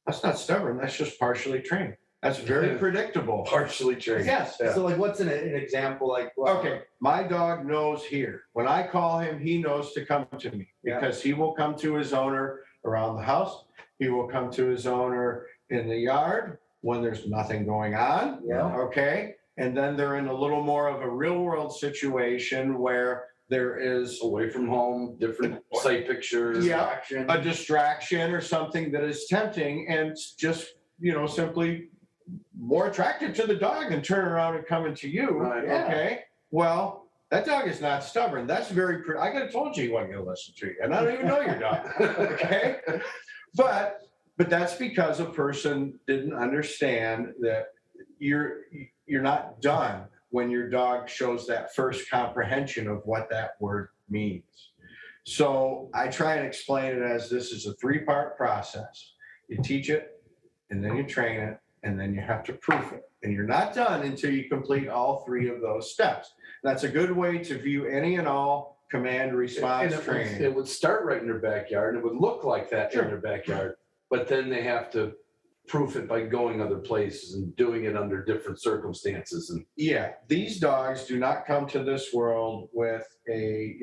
That's not stubborn. That's just partially trained. That's very predictable. Partially trained. Yes. Yeah. So like, what's an example? Like, Okay, my dog knows here. When I call him, he knows to come to me because he will come to his owner around the house. He will come to his owner in the yard when there's nothing going on. Yeah. Okay. And then they're in a little more of a real world situation where there is Away from home, different sight pictures. Yeah. a distraction or something that is tempting and just, simply more attracted to the dog than turning around and coming to you. Right. Yeah. Okay. Well, that dog is not stubborn. That's very, I could have told you he wasn't going to listen to you. And I don't even know your dog. Okay. But that's because a person didn't understand that you're not done when your dog shows that first comprehension of what that word means. So I try and explain it as this is a 3-part process. You teach it, and then you train it, and then you have to proof it. And you're not done until you complete all 3 of those steps. That's a good way to view any and all command response And training. it would start right in their backyard. It would look like that in their backyard, but then they have to proof it by going other places and doing it under different circumstances. And Yeah, these dogs do not come to this world with a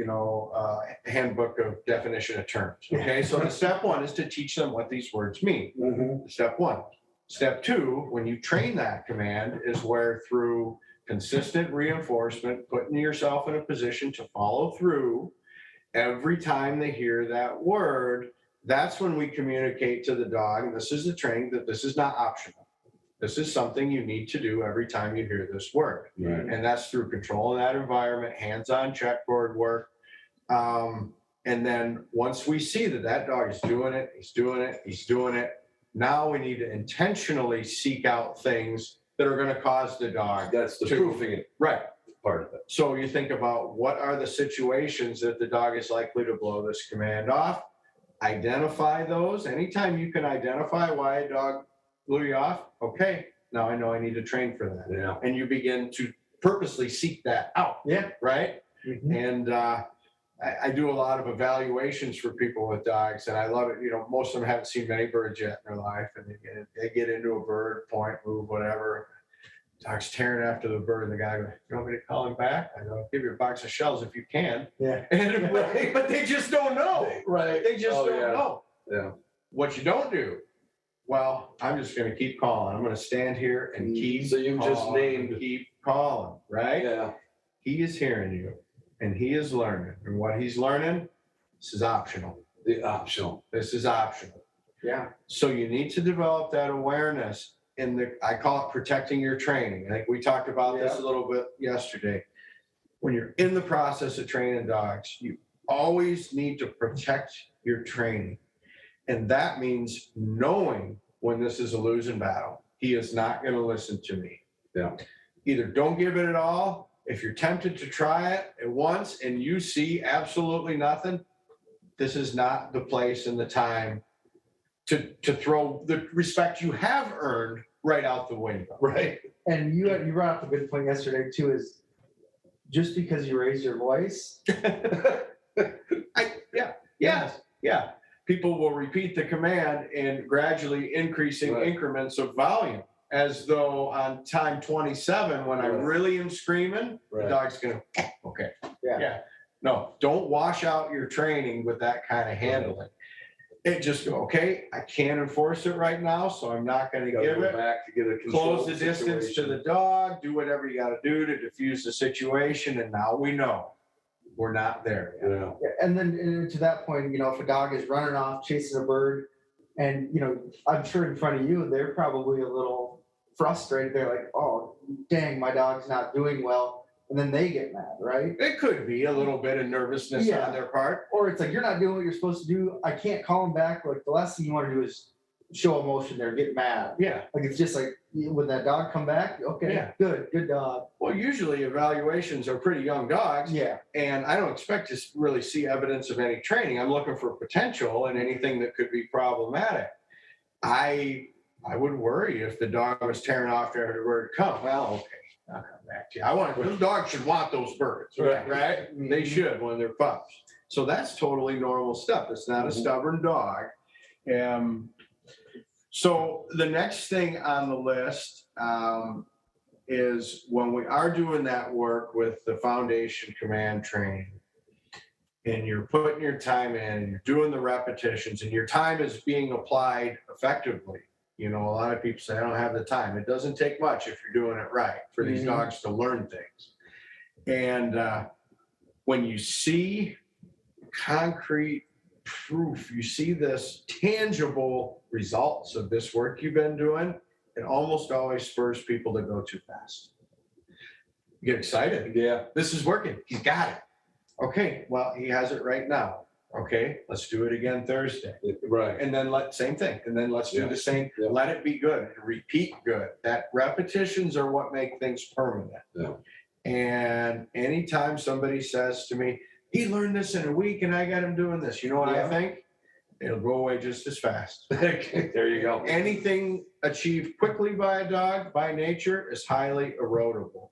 handbook of definition of terms. Okay, so the step 1 is to teach them what these words mean. Step 1. Step 2, when you train that command, is where through consistent reinforcement, putting yourself in a position to follow through every time they hear that word. That's when we communicate to the dog, and this is the training, that this is not optional. This is something you need to do every time you hear this word. Right. And that's through controlling that environment, hands-on checkboard work. And then once we see that dog is doing it, he's doing it. Now we need to intentionally seek out things that are going to cause the dog. that's the proofing it Right. part of it. So you think about what are the situations that the dog is likely to blow this command off. Identify those. Anytime you can identify why a dog blew you off, okay, now I know I need to train for that. Yeah. And you begin to purposely seek that out. Yeah. Right. Mhm. And I do a lot of evaluations for people with dogs, and I love it. Most of them haven't seen many birds yet in their life, and they get into a bird, point, move, whatever. Dog's tearing after the bird, and the guy goes, "You want me to call him back? I go, give you a box of shells if you can." Yeah. And, but they just don't know. Right. They just don't know. Yeah. What you don't do, well, I'm just going to keep calling. I'm going to stand here and keep So you've just calling, named. keep calling, right? Yeah. He is hearing you, and he is learning. And what he's learning, this is optional. The optional. This is optional. Yeah. So you need to develop that awareness I call it protecting your training. I think we talked about this a little bit yesterday. When you're in the process of training dogs, you always need to protect your training. And that means knowing when this is a losing battle. He is not going to listen to me. Yeah. Either don't give it at all. If you're tempted to try it at once and you see absolutely nothing, this is not the place and the time to throw the respect you have earned right out the window. Right. And you brought up a good point yesterday too, is just because you raise your voice. Yeah. People will repeat the command in gradually increasing increments of volume, as though on time 27, when I really am screaming, the dog's going to, okay. Yeah. No, don't wash out your training with that kind of handling. It just go, okay, I can't enforce it right now, so I'm not going to give it. Back to get a Close the distance to the dog, do whatever you got to do to diffuse the situation, and now we know we're not there yet. Yeah. And then to that point, if a dog is running off, chasing a bird, And, I'm sure in front of you, they're probably a little frustrated. They're like, oh, dang, my dog's not doing well. And then they get mad, right? It could be a little bit of nervousness Yeah. on their part. Or it's like, you're not doing what you're supposed to do. I can't call them back. Like, the last thing you want to do is show emotion there, get mad. Yeah. Like, it's just like, when that dog come back, okay, Yeah. good dog. Well, usually evaluations are pretty young dogs. Yeah. And I don't expect to really see evidence of any training. I'm looking for potential and anything that could be problematic. I would worry if the dog was tearing off every word come. Well, okay, I'll come back to you. Those dogs should want those birds, right? Mhm. They should when they're pups. So that's totally normal stuff. It's not a stubborn dog. So the next thing on the list is when we are doing that work with the foundation command training, and you're putting your time in, and you're doing the repetitions, and your time is being applied effectively. A lot of people say, I don't have the time. It doesn't take much if you're doing it right for these dogs to learn things. And when you see concrete proof, you see this tangible results of this work you've been doing, it almost always spurs people to go too fast. You get excited. Yeah. This is working. He's got it. Okay, well, he has it right now. Okay, let's do it again Thursday. Right. And then same thing. And then let's do the same. Yeah. Let it be good and repeat good. That repetitions are what make things permanent. Yeah. And anytime somebody says to me, he learned this in a week and I got him doing this, you know what I think? It'll go away just as fast. There you go. Anything achieved quickly by a dog by nature is highly erodible.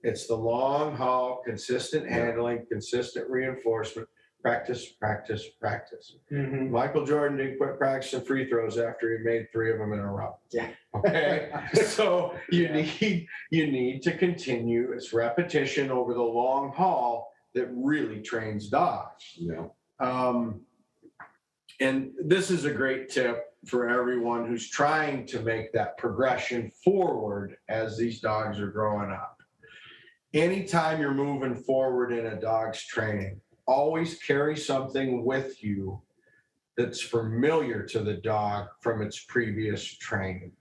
It's the long haul, consistent handling, consistent reinforcement, practice, practice, practice. Mhm. Michael Jordan didn't quit practicing free throws after he made 3 of them in a row. Yeah. Okay. So you need to continue. It's repetition over the long haul that really trains dogs. Yeah. And this is a great tip for everyone who's trying to make that progression forward as these dogs are growing up. Anytime you're moving forward in a dog's training, always carry something with you that's familiar to the dog from its previous training.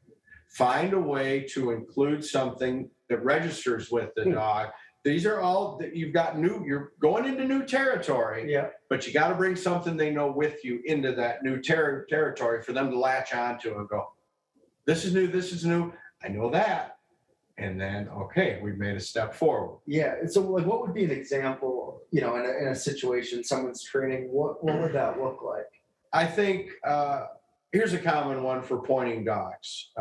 Find a way to include something that registers with the dog. These are all that you've got you're going into new territory, Yeah. but you got to bring something they know with you into that new territory for them to latch onto and go, this is new, I know that. And then, okay, we've made a step forward. Yeah. And so, like, what would be an example, in a situation, someone's training, what would that look like? I think here's a common one for pointing dogs.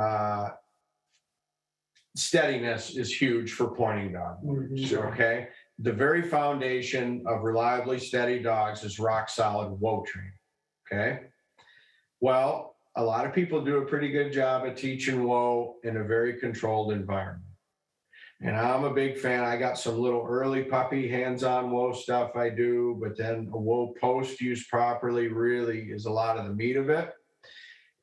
Steadiness is huge for pointing dogs. Mhm. Okay. The very foundation of reliably steady dogs is rock solid whoa training. Okay. Well, a lot of people do a pretty good job at teaching whoa in a very controlled environment. And I'm a big fan. I got some little early puppy hands-on whoa stuff I do, but then a whoa post used properly really is a lot of the meat of it.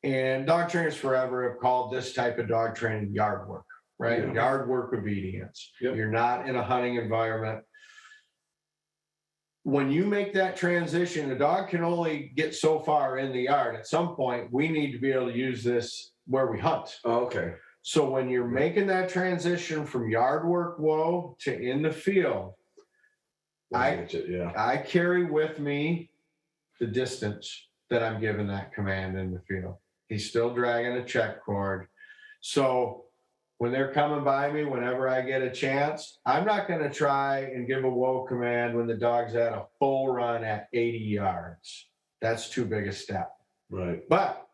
And dog trainers forever have called this type of dog training yard work, right? Yeah. Yard work obedience. Yep. You're not in a hunting environment. When you make that transition, a dog can only get so far in the yard. At some point, we need to be able to use this where we hunt. Oh, okay. So when you're making that transition from yard work whoa to in the field, I carry with me the distance that I'm giving that command in the field. He's still dragging a check cord. So when they're coming by me, whenever I get a chance, I'm not going to try and give a whoa command when the dog's at a full run at 80 yards. That's too big a step. Right. But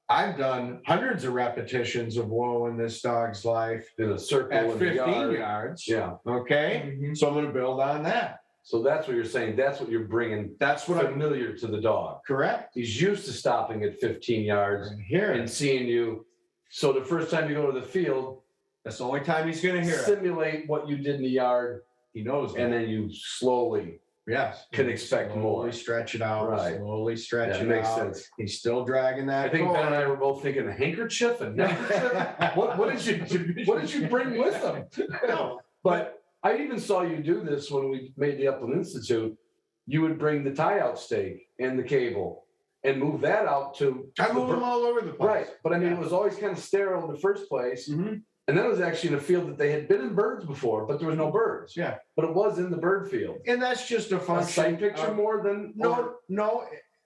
I've done hundreds of repetitions of whoa in this dog's life In a circle at in the 15 yard. yards. Yeah. Okay. Mhm. So I'm going to build on that. So that's what you're saying. That's what you're bringing. That's what I'm familiar to the dog. correct. He's used to stopping at 15 yards Here. and seeing you. So the first time you go to the field, That's the only time he's going to hear it. simulate what you did in the yard, He knows that. and then you slowly Yes. can expect more. Slowly stretch it out. Right. Slowly stretch That it makes out. sense. He's still dragging that. I think cord. Ben and I were both thinking a handkerchief and neckerchief. what did you bring with them? No. But I even saw you do this when we made the Upland Institute. You would bring the tie-out stake and the cable, and move that out to. I move them all over the place. Right. But I mean, it was always kind of sterile in the first place. Mm-hmm. And then it was actually in a field that they had been in birds before, but there was no birds. Yeah. But it was in the bird field. And that's just a A function. site picture more than. No,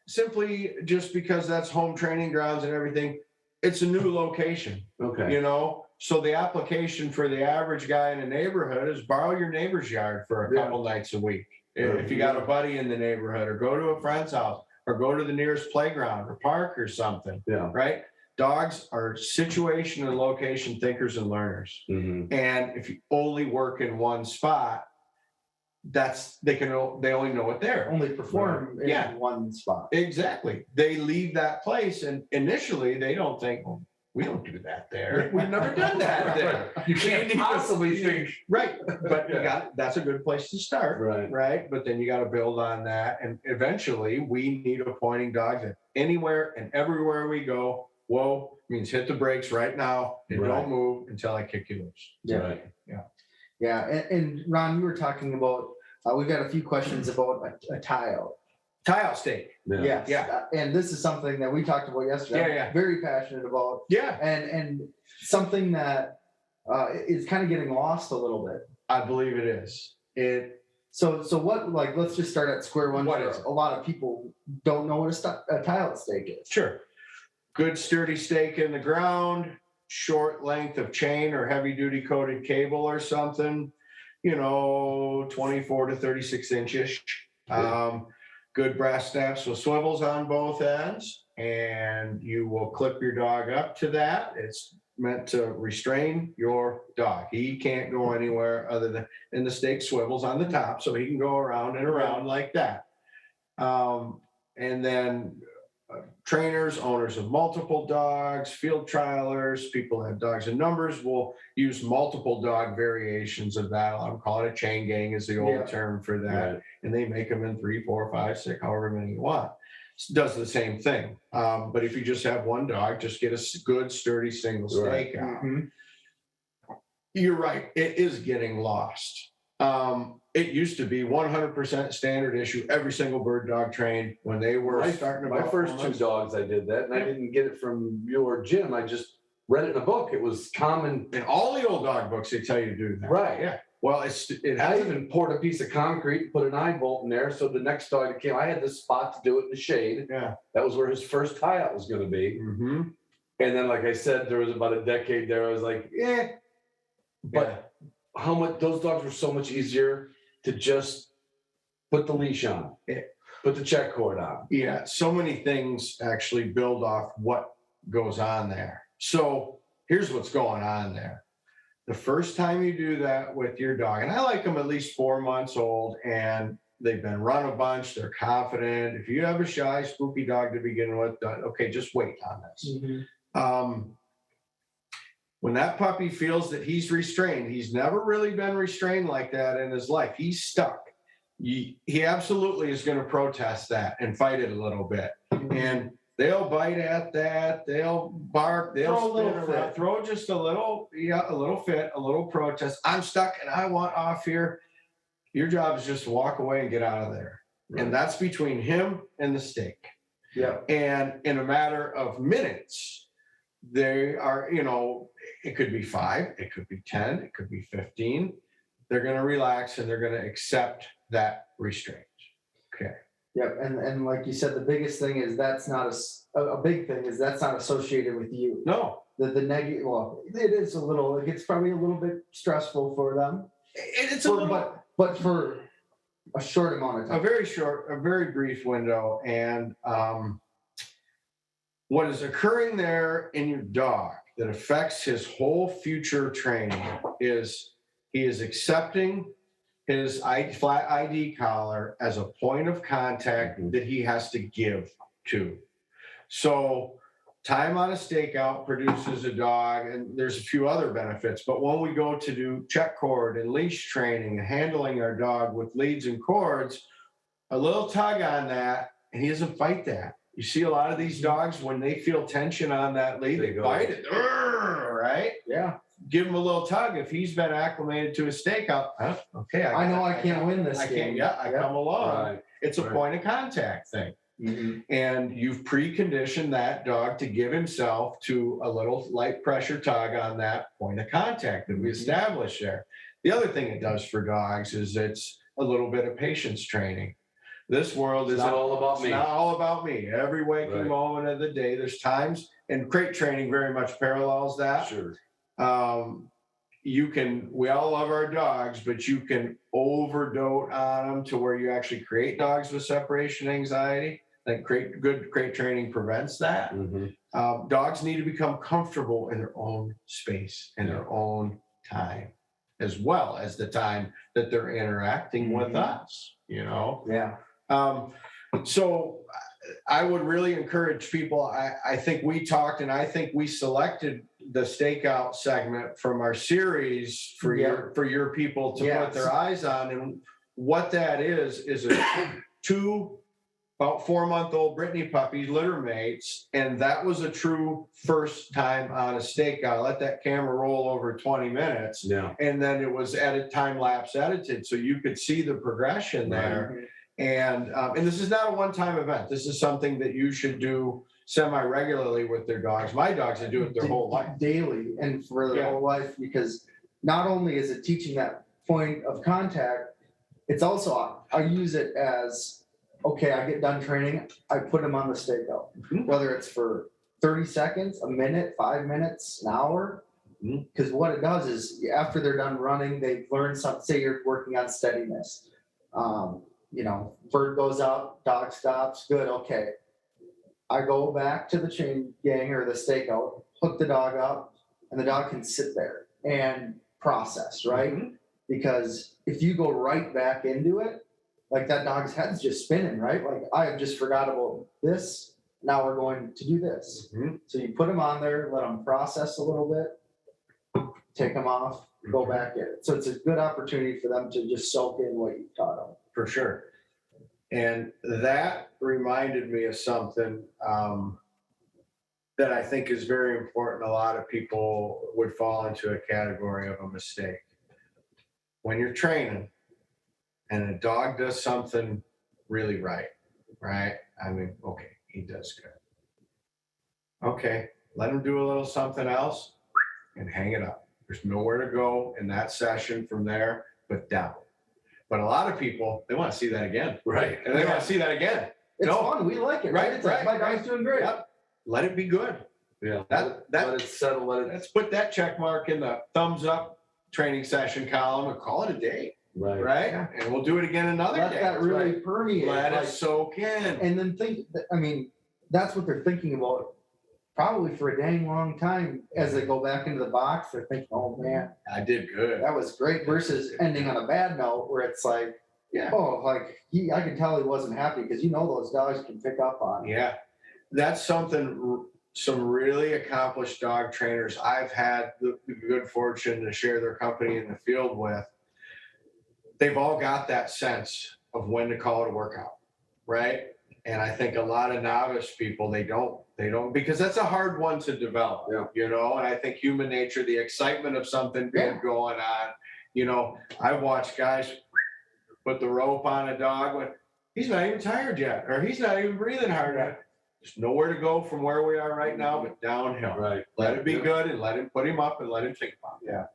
simply just because that's home training grounds and everything. It's a new location, Okay. you know? So the application for the average guy in a neighborhood is borrow your neighbor's yard for a Yeah. couple nights a week. If you got a buddy in the neighborhood, or go to a friend's house, or go to the nearest playground or park or something, Yeah. right? Dogs are situation and location thinkers and learners. Mm-hmm. And if you only work in one spot, they only know it there. Only perform in Yeah. one spot. Exactly. They leave that place, and initially they don't think, well, we don't do that there. We've never done that there. You can't possibly think. Right. But Yeah. that's a good place to start. Right. Right. But then you got to build on that. And eventually we need a pointing dog that anywhere and everywhere we go, whoa, means hit the brakes right now and Right. don't move until I kick you loose. Yeah. Right. Yeah. And Ron, you were talking about, we've got a few questions about a tile. Tie-out stake. Yeah. Yes. Yeah. And this is something that we talked about yesterday. Yeah, I'm yeah. Very passionate about, Yeah. and something that is kind of getting lost a little bit. I believe it is. So what, like, let's just start at square one. What for is it? a lot of people don't know what a tile stake is. Sure. Good sturdy stake in the ground, short length of chain or heavy duty coated cable or something, 24 to 36 inches. Good brass snaps with swivels on both ends, and you will clip your dog up to that. It's meant to restrain your dog. He can't go anywhere other than, and the stake swivels on the top, so he can go around and around like that. And then trainers, owners of multiple dogs, field trialers, people that have dogs in numbers will use multiple dog variations of that. I'm calling it a chain gang is the old Yeah. term for that. Right. And they make them in 3, 4, 5, 6, however many you want. Does the same thing. But if you just have one dog, just get a good sturdy single stake out. Mhm. You're right. It is getting lost. It used to be 100% standard issue. Every single bird dog trained when they were starting My about first 4 two months. dogs, I did that, and I didn't get it from you or Jim. I just read it in a book. It was common. In all the old dog books, they tell you to do that. Right. Yeah. Well, it I hasn't. even poured a piece of concrete, put an eye bolt in there, so the next dog that came, I had this spot to do it in the shade. Yeah. That was where his first tie-out was going to be. Mm-hmm. And then, like I said, there was about a decade there. I was like, but how much those dogs were so much easier to just put the leash on, put the check cord on. Yeah, so many things actually build off what goes on there. So here's what's going on there. The first time you do that with your dog, and I like them at least 4 months old, and they've been run a bunch, they're confident. If you have a shy, spooky dog to begin with, okay, just wait on this. Mhm. When that puppy feels that he's restrained, he's never really been restrained like that in his life. He's stuck. He absolutely is going to protest that and fight it a little bit. And they'll bite at that. They'll bark. They'll Throw a little spin around, fit. throw just a little fit, a little protest. I'm stuck and I want off here. Your job is just to walk away and get out of there. Right. And that's between him and the stake. Yeah. And in a matter of minutes, they are, it could be 5, it could be 10, it could be 15. They're going to relax and they're going to accept that restraint. Okay. Yep. And like you said, the biggest thing is that's not a big thing is that's not associated with you. No, The negative, well, it is a little, it gets probably a little bit stressful for them, it's a little, but for a short amount of a time. very brief window. And what is occurring there in your dog that affects his whole future training is he is accepting his flat ID collar as a point of contact that he has to give to. So time on a stakeout produces a dog, and there's a few other benefits, but when we go to do check cord and leash training and handling our dog with leads and cords, a little tug on that, and he doesn't fight that. You see a lot of these dogs, when they feel tension on that lead, they go. bite it, right? Yeah. Give him a little tug. If he's been acclimated to a stakeout, okay. I know I can't win this I game. can't, I come along. Right. It's a Right. point of contact thing. And you've preconditioned that dog to give himself to a little light pressure tug on that point of contact that we established there. The other thing it does for dogs is it's a little bit of patience training. This world is not all about me. Not all about me. Every waking Right. moment of the day, there's times, and crate training very much parallels that. Sure. We all love our dogs, but you can overdote on them to where you actually create dogs with separation anxiety. Like good crate training prevents that. Dogs need to become comfortable in their own space and their own time, as well as the time that they're interacting with us, you know? Yeah. So I would really encourage people. I think we talked, and I think we selected the stakeout segment from our series for your people to put their eyes on. And what that is a about 4-month-old Brittany puppy litter mates. And that was a true first time on a stakeout. I let that camera roll over 20 minutes. Yeah. And then it was time lapse edited. So you could see the progression there. Right. And this is not a one-time event. This is something that you should do semi-regularly with their dogs. My dogs, they do it their whole life. Daily and for their whole life, because not only is it teaching that point of contact, it's also, I use it as, okay, I get done training, I put them on the stakeout, whether it's for 30 seconds, a minute, 5 minutes, an hour. Because what it does is after they're done running, they've learned something. Say you're working on steadiness. Bird goes up, dog stops, good, okay. I go back to the chain gang or the stakeout, hook the dog up, and the dog can sit there and process, right? Because if you go right back into it, like that dog's head's just spinning, right? Like I have just forgot about this. Now we're going to do this. So you put them on there, let them process a little bit, take them off, go back in. So it's a good opportunity for them to just soak in what you taught them. For sure. And that reminded me of something that I think is very important. A lot of people would fall into a category of a mistake. When you're training and a dog does something really right? I mean, okay, he does good. Okay, let him do a little something else and hang it up. There's nowhere to go in that session from there but down. But a lot of people, they want to see that again. Right. And they want to see that again. It's fun. We like it. Right. It's like, my dog's doing great. Yep. Let it be good. Yeah. Let it settle. Let's put that check mark in the thumbs up training session column and call it a day. Right. Yeah. And we'll do it again another Let day. that really permeate. Let it soak in. And then that's what they're thinking about probably for a dang long time. As they go back into the box, they're thinking, oh man, I did good. that was great, versus ending on a bad note where it's like, I can tell he wasn't happy, because those dogs can pick up on it. Yeah. That's something some really accomplished dog trainers I've had the good fortune to share their company in the field with. They've all got that sense of when to call it a workout, right? And I think a lot of novice people, they don't, because that's a hard one to develop, and I think human nature, the excitement of something good going on, I've watched guys put the rope on a dog when he's not even tired yet, or he's not even breathing hard yet. There's nowhere to go from where we are right now, but downhill. Right. Let it be good, and let him put him up and let him think about it.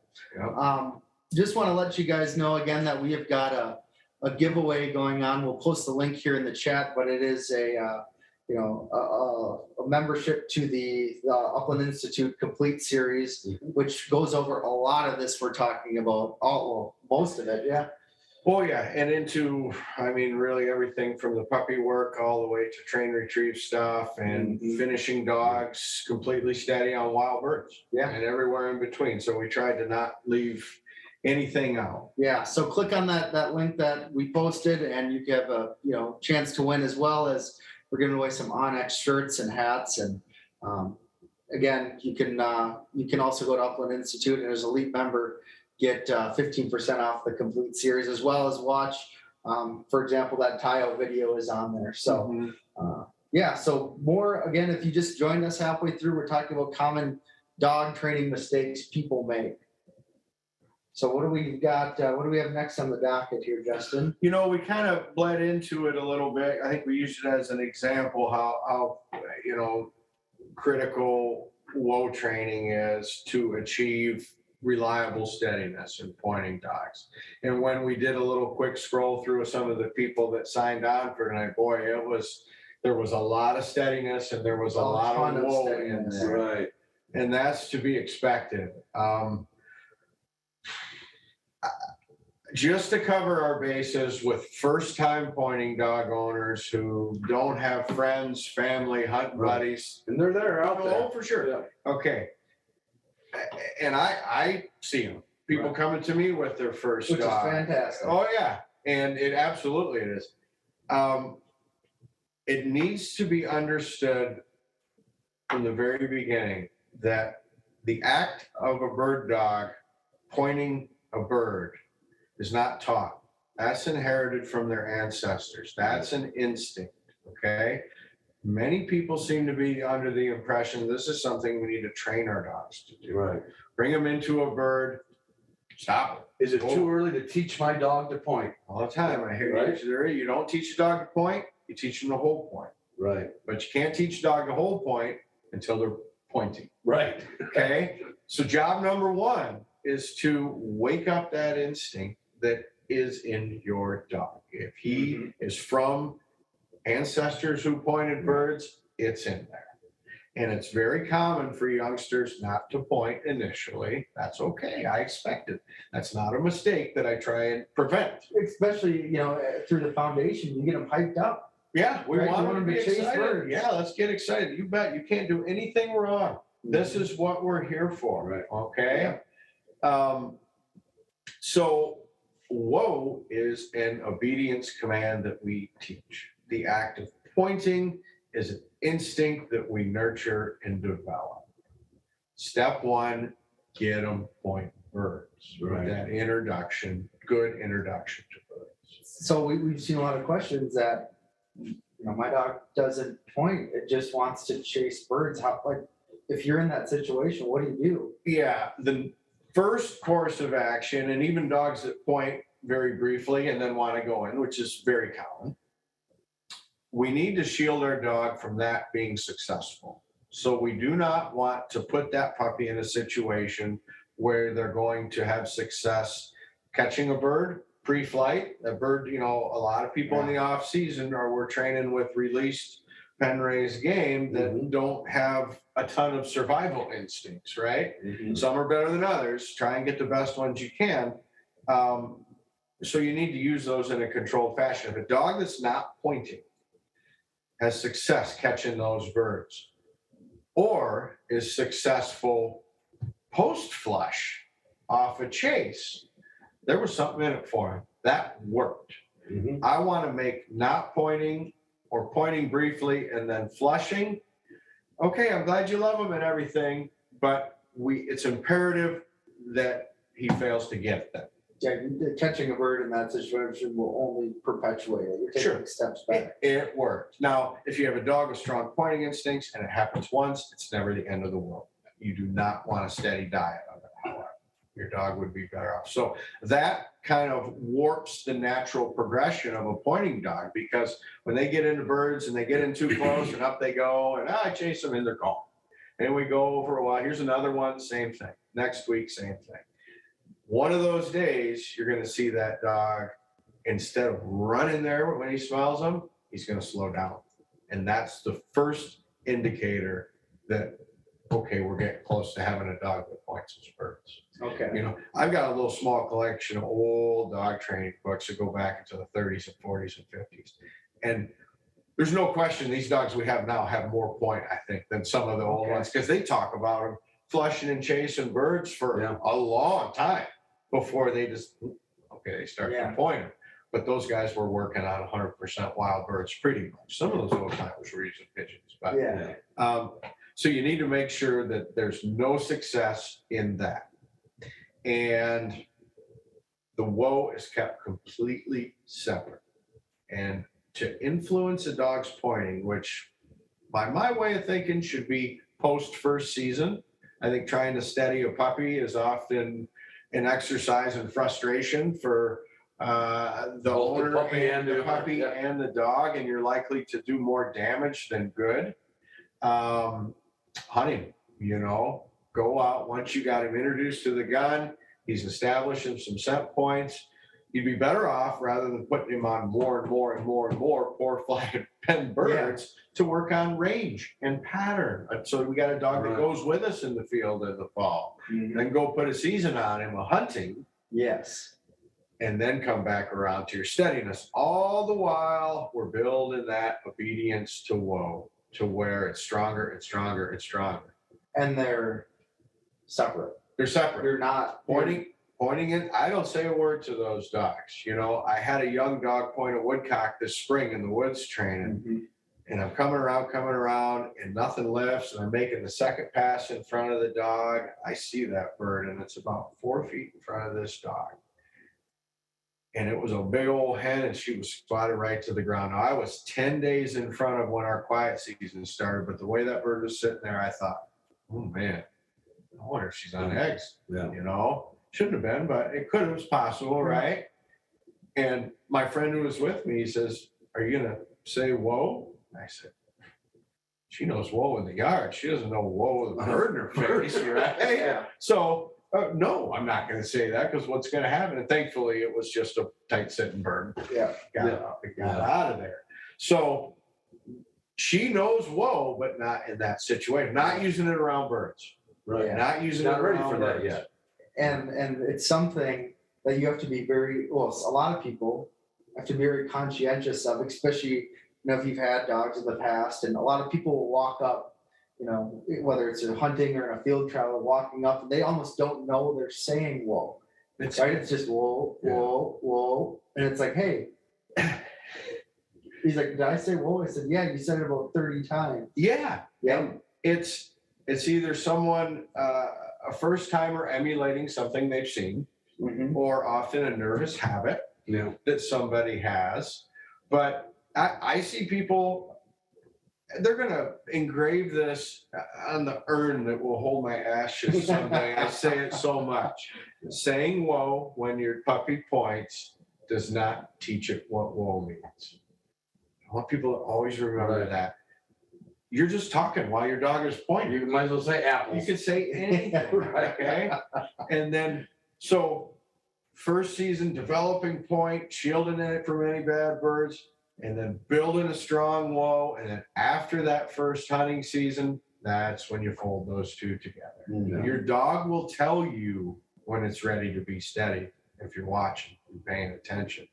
Just want to let you guys know again that we have got a giveaway going on. We'll post the link here in the chat, but it is a membership to the Upland Institute Complete Series, which goes over a lot of this we're talking about. Most of it, yeah. Oh yeah, and into, really everything from the puppy work all the way to train retrieve stuff and finishing dogs completely steady on wild birds. Yeah. And everywhere in between. So we tried to not leave anything out. Yeah, so click on that link that we posted, and you have a chance to win, as well as we're giving away some Onyx shirts and hats. And again, you can also go to Upland Institute, and as an elite member, get 15% off the complete series, as well as watch, for example, that Tayo video is on there. So so more, again, if you just joined us halfway through, we're talking about common dog training mistakes people make. So what do we got? What do we have next on the docket here, Justin? You know, we kind of bled into it a little bit. I think we used it as an example how critical woe training is to achieve reliable steadiness in pointing dogs. And when we did a little quick scroll through some of the people that signed on for tonight, boy, there was a lot of steadiness and there was a lot of woe in there. Right. And that's to be expected. Just to cover our bases with first-time pointing dog owners who don't have friends, family, hunt buddies. And they're out there. Oh, for sure. Yeah. Okay. And I see them. People coming to me with their first Which dog. is fantastic. Oh, yeah. And it absolutely it is. It needs to be understood from the very beginning that the act of a bird dog pointing a bird is not taught. That's inherited from their ancestors. That's an instinct, okay? Many people seem to be under the impression this is something we need to train our dogs to do. Right. Bring them into a bird, stop it. Is it too early to teach my dog to point? All the time, I hear Right. you don't teach a dog to point, you teach them to hold point. Right. But you can't teach a dog to hold point until they're pointing, Right. okay? So job number one is to wake up that instinct that is in your dog. If he is from ancestors who pointed birds, it's in there. And it's very common for youngsters not to point initially. That's okay. I expect it. That's not a mistake that I try and prevent. Especially, through the foundation, you get them hyped up. Yeah, we Right, you want want them to be them to chase excited. birds. Yeah, let's get excited. You bet. You can't do anything wrong. This is what we're here for. Right. Okay. So whoa is an obedience command that we teach. The act of pointing is an instinct that we nurture and develop. Step one, get them point birds. Right. That introduction, good introduction to birds. So we've seen a lot of questions that, my dog doesn't point. It just wants to chase birds. If you're in that situation, what do you do? Yeah, the first course of action, and even dogs that point very briefly and then want to go in, which is very common, we need to shield our dog from that being successful. So we do not want to put that puppy in a situation where they're going to have success catching a bird pre-flight. A bird, a lot of people in the off season we're training with released pen raised game that don't have a ton of survival instincts, right? Some are better than others. Try and get the best ones you can. So you need to use those in a controlled fashion. If a dog that's not pointing has success catching those birds or is successful post-flush off a chase, there was something in it for him. That worked. I want to make not pointing or pointing briefly and then flushing. Okay, I'm glad you love him and everything, but it's imperative that he fails to get them. Yeah, catching a bird in that situation will only perpetuate it. You're taking steps back. It worked. Now, if you have a dog with strong pointing instincts and it happens once, it's never the end of the world. You do not want a steady diet of it, however. Your dog would be better off. So that kind of warps the natural progression of a pointing dog, because when they get into birds and they get in too close and up they go and I chase them and they're gone. And we go over a while. Here's another one, same thing. Next week, same thing. One of those days, you're going to see that dog, instead of running there when he smells them, he's going to slow down. And that's the first indicator that, okay, we're getting close to having a dog that points his birds. Okay. I've got a little small collection of old dog training books that go back into the 30s and 40s and 50s. And there's no question these dogs we have now have more point, I think, than some of the old ones, because they talk about them flushing and chasing birds for a long time before they they start to point them. But those guys were working on 100% wild birds pretty much. Some of those old timers were using pigeons. But so you need to make sure that there's no success in that. And the woe is kept completely separate. And to influence a dog's pointing, which by my way of thinking should be post first season, I think trying to steady a puppy is often an exercise in frustration for the Both the owner puppy and and the the owner, puppy yeah. and the dog, and you're likely to do more damage than good. Hunting, go out once you got him introduced to the gun, he's establishing some scent points. You'd be better off rather than putting him on more and more and more and more poor fly pen birds to work on range and pattern. So we got a dog that Right. goes with us in the field in the fall. Then go put a season on him of hunting, Yes. and then come back around to your steadiness. All the while, we're building that obedience to whoa, to where it's stronger, it's stronger, it's stronger. And they're separate. They're separate. You're not Pointing in, I don't say a word to those dogs. I had a young dog point a woodcock this spring in the woods training, Mhm. and I'm coming around, and nothing lifts, and I'm making the second pass in front of the dog. I see that bird, and it's about 4 feet in front of this dog. And it was a big old hen, and she was spotted right to the ground. Now, I was 10 days in front of when our quiet season started, but the way that bird was sitting there, I thought, oh man, I wonder if she's on eggs. Yeah. Shouldn't have been, but it could have. It was possible, right? And my friend who was with me, he says, are you going to say whoa? I said, she knows whoa in the yard. She doesn't know whoa with a bird in her face, right? Yeah. So, no, I'm not going to say that, because what's going to happen? And thankfully, it was just a tight sitting bird. Yeah. Got out of there. So she knows whoa, but not in that situation. Not using it around birds. Right. Yeah. Not using Not it ready around for that birds. yet. And it's something that you have to be a lot of people have to be very conscientious of, especially, if you've had dogs in the past, and a lot of people will walk up, whether it's hunting or in a field travel, walking up, and they almost don't know they're saying whoa. It's Right? It's just whoa, whoa, whoa. And it's like, hey, he's like, did I say whoa? I said, yeah, you said it about 30 times. Yeah. Yeah. And it's either someone, a first timer emulating something they've seen, Mhm. or often a nervous habit Yeah. that somebody has. But I see people, they're going to engrave this on the urn that will hold my ashes someday. I say it so much. Saying whoa when your puppy points does not teach it what whoa means. I want people to always remember Right. that. You're just talking while your dog is pointing. You might as well say apples. You could say anything, okay? And then, so first season, developing point, shielding it from any bad birds, and then building a strong whoa. And then after that first hunting season, that's when you fold those two together. Yeah. Your dog will tell you when it's ready to be steady if you're watching and paying attention.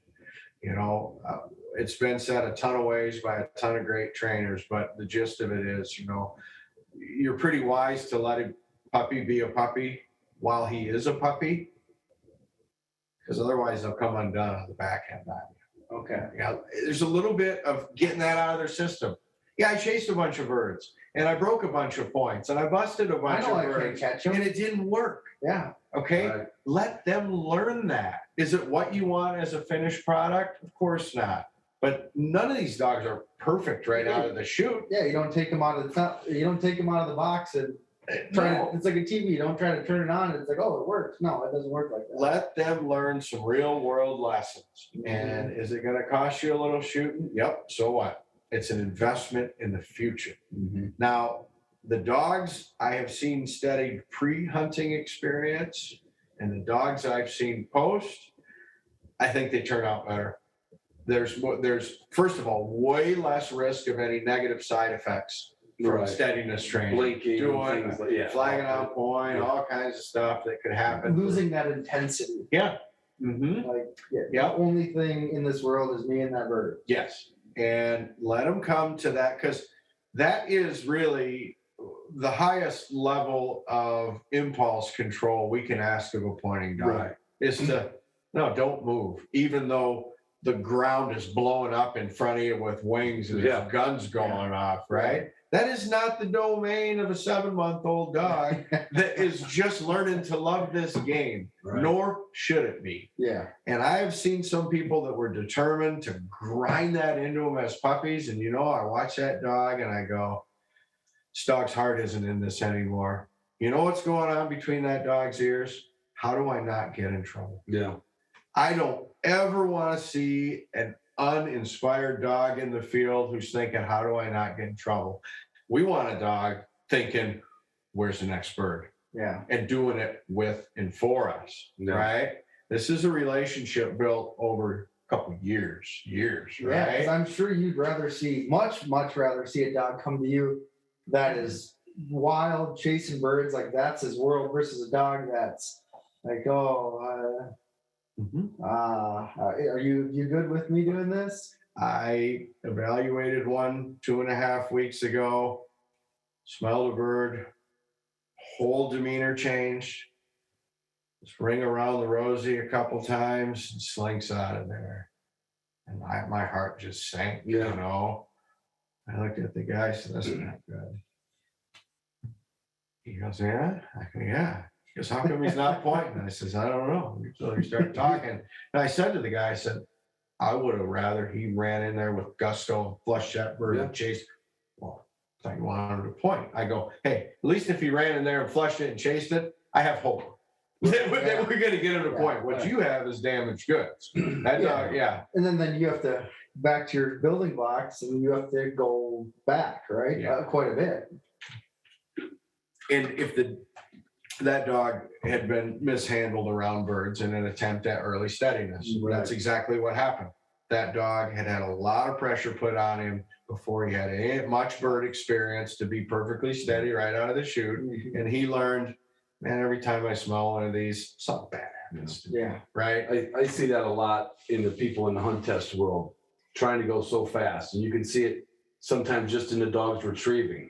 It's been said a ton of ways by a ton of great trainers, but the gist of it is, you're pretty wise to let a puppy be a puppy while he is a puppy, because otherwise they'll come undone on the back end on you. Okay. Yeah, there's a little bit of getting that out of their system. Yeah, I chased a bunch of birds, and I broke a bunch of points, and I busted a I bunch know of I can't birds, catch and him. it didn't work. Yeah. Okay, Right. let them learn that. Is it what you want as a finished product? Of course not. But none of these dogs are perfect right out of the chute. Yeah, you don't take them out of the top, you don't take them out of the box and try No. to, it's like a TV. You don't try to turn it on and it's like, oh, it works. No, it doesn't work like that. Let them learn some real world lessons. And is it going to cost you a little shooting? Yep. So what? It's an investment in the future. Now, the dogs I have seen studied pre-hunting experience, and the dogs I've seen post, I think they turn out better. There's first of all, way less risk of any negative side effects from Right. steadiness training. Blinking, Doing, things like flagging out point, all kinds of stuff that could happen. Losing that intensity. Yeah. Mm-hmm. Like, yeah, Yeah. the only thing in this world is me and that bird. Yes. And let them come to that, because that is really the highest level of impulse control we can ask of a pointing dog. Right. Is to, no, don't move, even though the ground is blowing up in front of you with wings and Yeah. there's guns going off, right? That is not the domain of a 7-month-old dog that is just learning to love this game, Right. nor should it be. Yeah. And I have seen some people that were determined to grind that into them as puppies. And, I watch that dog and I go, this dog's heart isn't in this anymore. You know what's going on between that dog's ears? how do I not get in trouble? Yeah. I don't ever want to see an uninspired dog in the field who's thinking, how do I not get in trouble? We want a dog thinking, where's the next bird? Yeah. And doing it with and for us, Yeah. right? This is a relationship built over a couple years, Yeah, right? because I'm sure you'd rather see, much rather see a dog come to you that is wild, chasing birds, like that's his world, versus a dog that's like, oh, are you good with me doing this? I evaluated one 2.5 weeks ago, smelled a bird, whole demeanor changed, just ring around the rosy a couple times and slinks out of there. And my heart just sank, Yeah. you know. I looked at the guy, said, that's not good. He goes, yeah? I go, yeah. He goes, how come he's not pointing? I says, I don't know. So we start talking. And I said to the guy, I said, I would have rather he ran in there with gusto and flushed that bird and chased. Well, I thought you wanted him to point. I go, hey, at least if he ran in there and flushed it and chased it, I have hope. That we're going to get him to point. What you have is damaged goods. That dog, And then you have to back to your building blocks, and you have to go back, right? Yeah. Quite a bit. And if that dog had been mishandled around birds in an attempt at early steadiness, that's exactly what happened. That dog had a lot of pressure put on him before he had much bird experience to be perfectly steady right out of the chute. Mm-hmm. And he learned, man, every time I smell one of these, something bad happens. Yeah. Right? I see that a lot in the people in the hunt test world, trying to go so fast. And you can see it sometimes just in the dogs retrieving.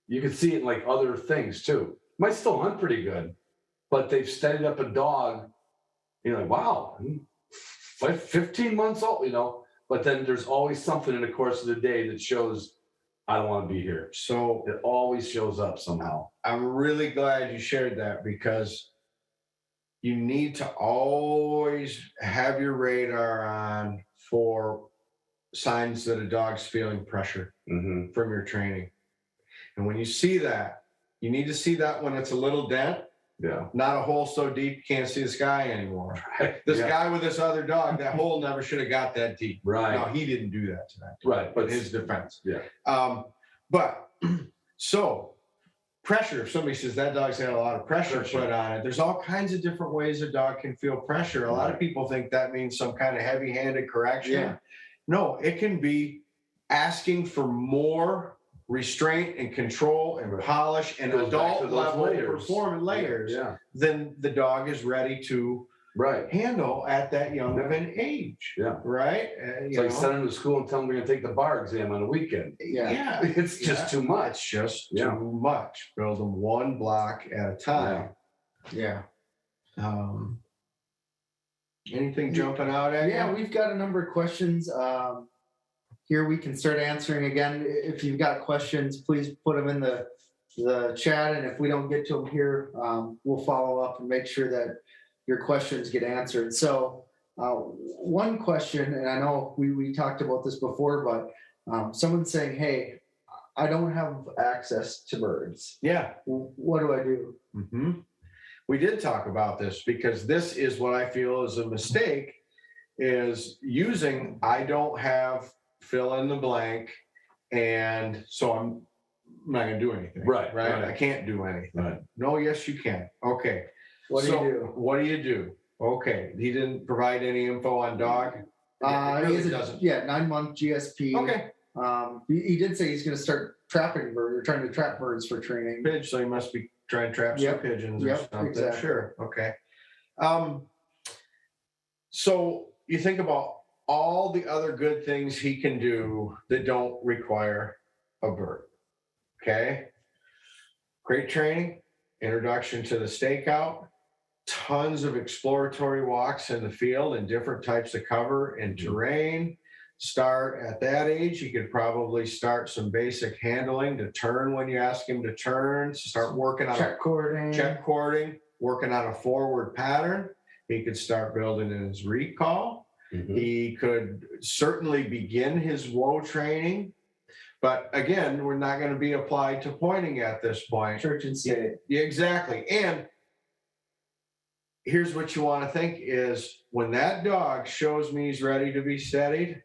You can see it in like other things too. Might still hunt pretty good, but they've steadied up a dog. You're like, wow, like 15 months old, you know. But then there's always something in the course of the day that shows I don't want to be here. So it always shows up somehow. I'm really glad you shared that, because you need to always have your radar on for signs that a dog's feeling pressure from your training. And when you see that, you need to see that when it's a little dent, not a hole so deep you can't see the sky anymore. This guy with this other dog, that hole never should have got that deep. Right. Now, he didn't do that to that dog, Right. but his defense. Yeah. But so pressure, if somebody says that dog's had a lot of pressure put on it, there's all kinds of different ways a dog can feel pressure. A lot of people think that means some kind of heavy-handed correction. Yeah. No, it can be asking for more restraint and control and polish and Goes back to adult those level layers. performance layers than the dog is ready to handle at that young of an age. Yeah. Right? It's like sending them to school and telling them we're going to take the bar exam on the weekend. Yeah. It's just too much. It's just too much. Build them one block at a time. Yeah. Anything jumping out at you? Yeah, we've got a number of questions. Here we can start answering again. If you've got questions, please put them in the chat, and if we don't get to them here, we'll follow up and make sure that your questions get answered. So one question, and I know we talked about this before, but someone's saying, hey, I don't have access to birds. Yeah. What do I do? Mm-hmm. We did talk about this, because this is what I feel is a mistake, is using I don't have fill in the blank, and so I'm not going to do anything. Right. I can't do anything. Right. No, yes, you can. Okay. What do you do? What do you do? Okay. He didn't provide any info on dog. He has a 9-month GSP. Okay. He did say he's going to start trapping birds, or trying to trap birds for training. Pigeon, so he must be trying to trap some pigeons or something. Exactly. Sure. Okay. So you think about all the other good things he can do that don't require a bird. Okay. Great training, introduction to the stakeout, tons of exploratory walks in the field and different types of cover and terrain. Start at that age. You could probably start some basic handling to turn when you ask him to turn. Start working on check cording, working on a forward pattern. He could start building in his recall. He could certainly begin his woe training, but again, we're not going to be applied to pointing at this point. Church and state. Yeah, exactly. And here's what you want to think is when that dog shows me he's ready to be steadied,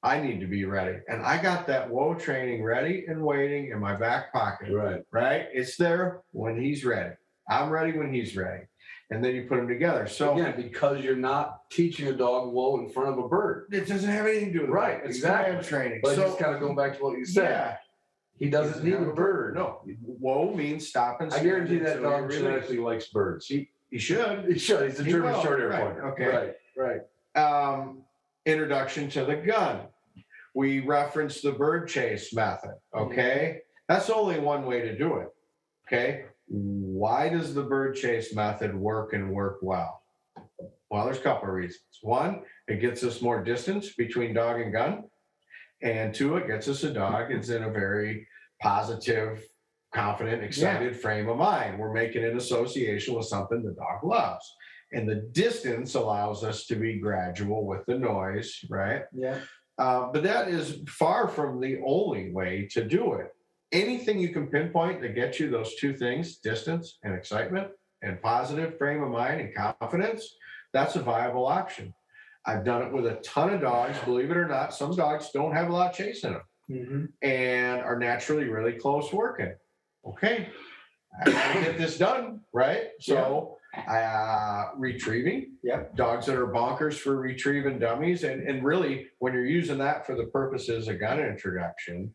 I need to be ready. And I got that whoa training ready and waiting in my back pocket. Right? It's there when he's ready. I'm ready when he's ready. And then you put them together. So again, because you're not teaching a dog whoa in front of a bird. it doesn't have anything to do with Right, it. It's exactly. command training. But So just kind of going back to what you said. yeah, He doesn't need a bird. No, whoa means stop and I stand guarantee that until dog you release. genetically likes birds. He should. He should. He's a He German will, short hair right, pointer. okay. Right. Introduction to the gun. We referenced the bird chase method. Okay. That's only one way to do it. Okay. Why does the bird chase method work and work well? Well, there's a couple of reasons. One, it gets us more distance between dog and gun. And two, it gets us a dog that's in a very positive, confident, excited frame of mind. We're making an association with something the dog loves. And the distance allows us to be gradual with the noise, right? Yeah. But that is far from the only way to do it. Anything you can pinpoint that gets you those two things, distance and excitement and positive frame of mind and confidence, that's a viable option. I've done it with a ton of dogs. Believe it or not, some dogs don't have a lot of chase in them and are naturally really close working. Okay, I gotta get this done, right? So retrieving, dogs that are bonkers for retrieving dummies. And really, when you're using that for the purposes of gun introduction,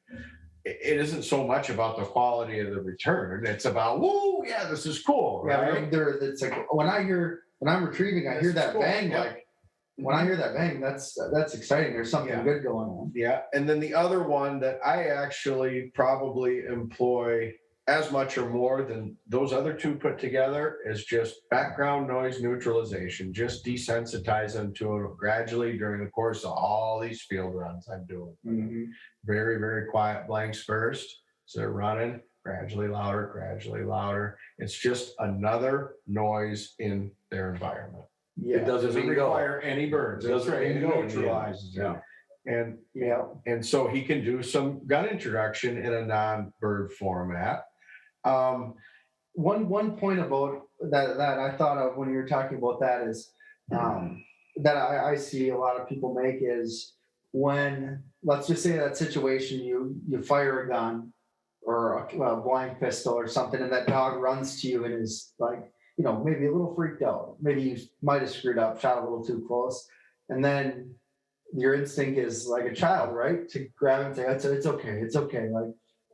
it isn't so much about the quality of the return. It's about, whoa, yeah, this is cool, right? It's like when I'm retrieving, I hear that bang. Like when I hear that bang, that's exciting. There's something good going on. Yeah. And then the other one that I actually probably employ as much or more than those other two put together is just background noise neutralization. Just desensitize them to it gradually during the course of all these field runs I'm doing. Very, very quiet blanks first. So they're running gradually louder. It's just another noise in their environment. It doesn't require any burns. That's right. It neutralizes it. And so he can do some gun introduction in a non-bird format. One point about that I thought of when you were talking about that is that I see a lot of people make is when, let's just say that situation, you fire a gun or a blind pistol or something, and that dog runs to you and is like, maybe a little freaked out. Maybe you might have screwed up, shot a little too close. And then your instinct is like a child, right? To grab and say, it's okay. Like,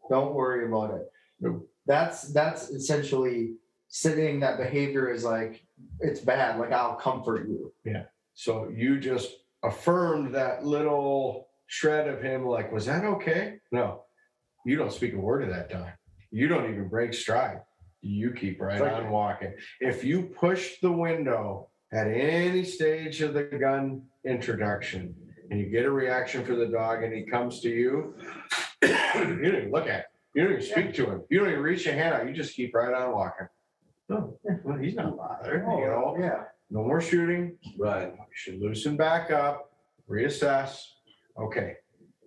don't worry about it. Nope. That's essentially saying that behavior is like, it's bad. Like, I'll comfort you. Yeah. So you just affirmed that little shred of him. Like, was that okay? No, you don't speak a word of that dog. You don't even break stride. You keep right on walking. If you push the window at any stage of the gun introduction and you get a reaction for the dog and he comes to you, you don't even look at him. You don't even speak to him. You don't even reach your hand out. You just keep right on walking. No, well, he's not bothered. No more shooting. Right. You should loosen back up, reassess. Okay,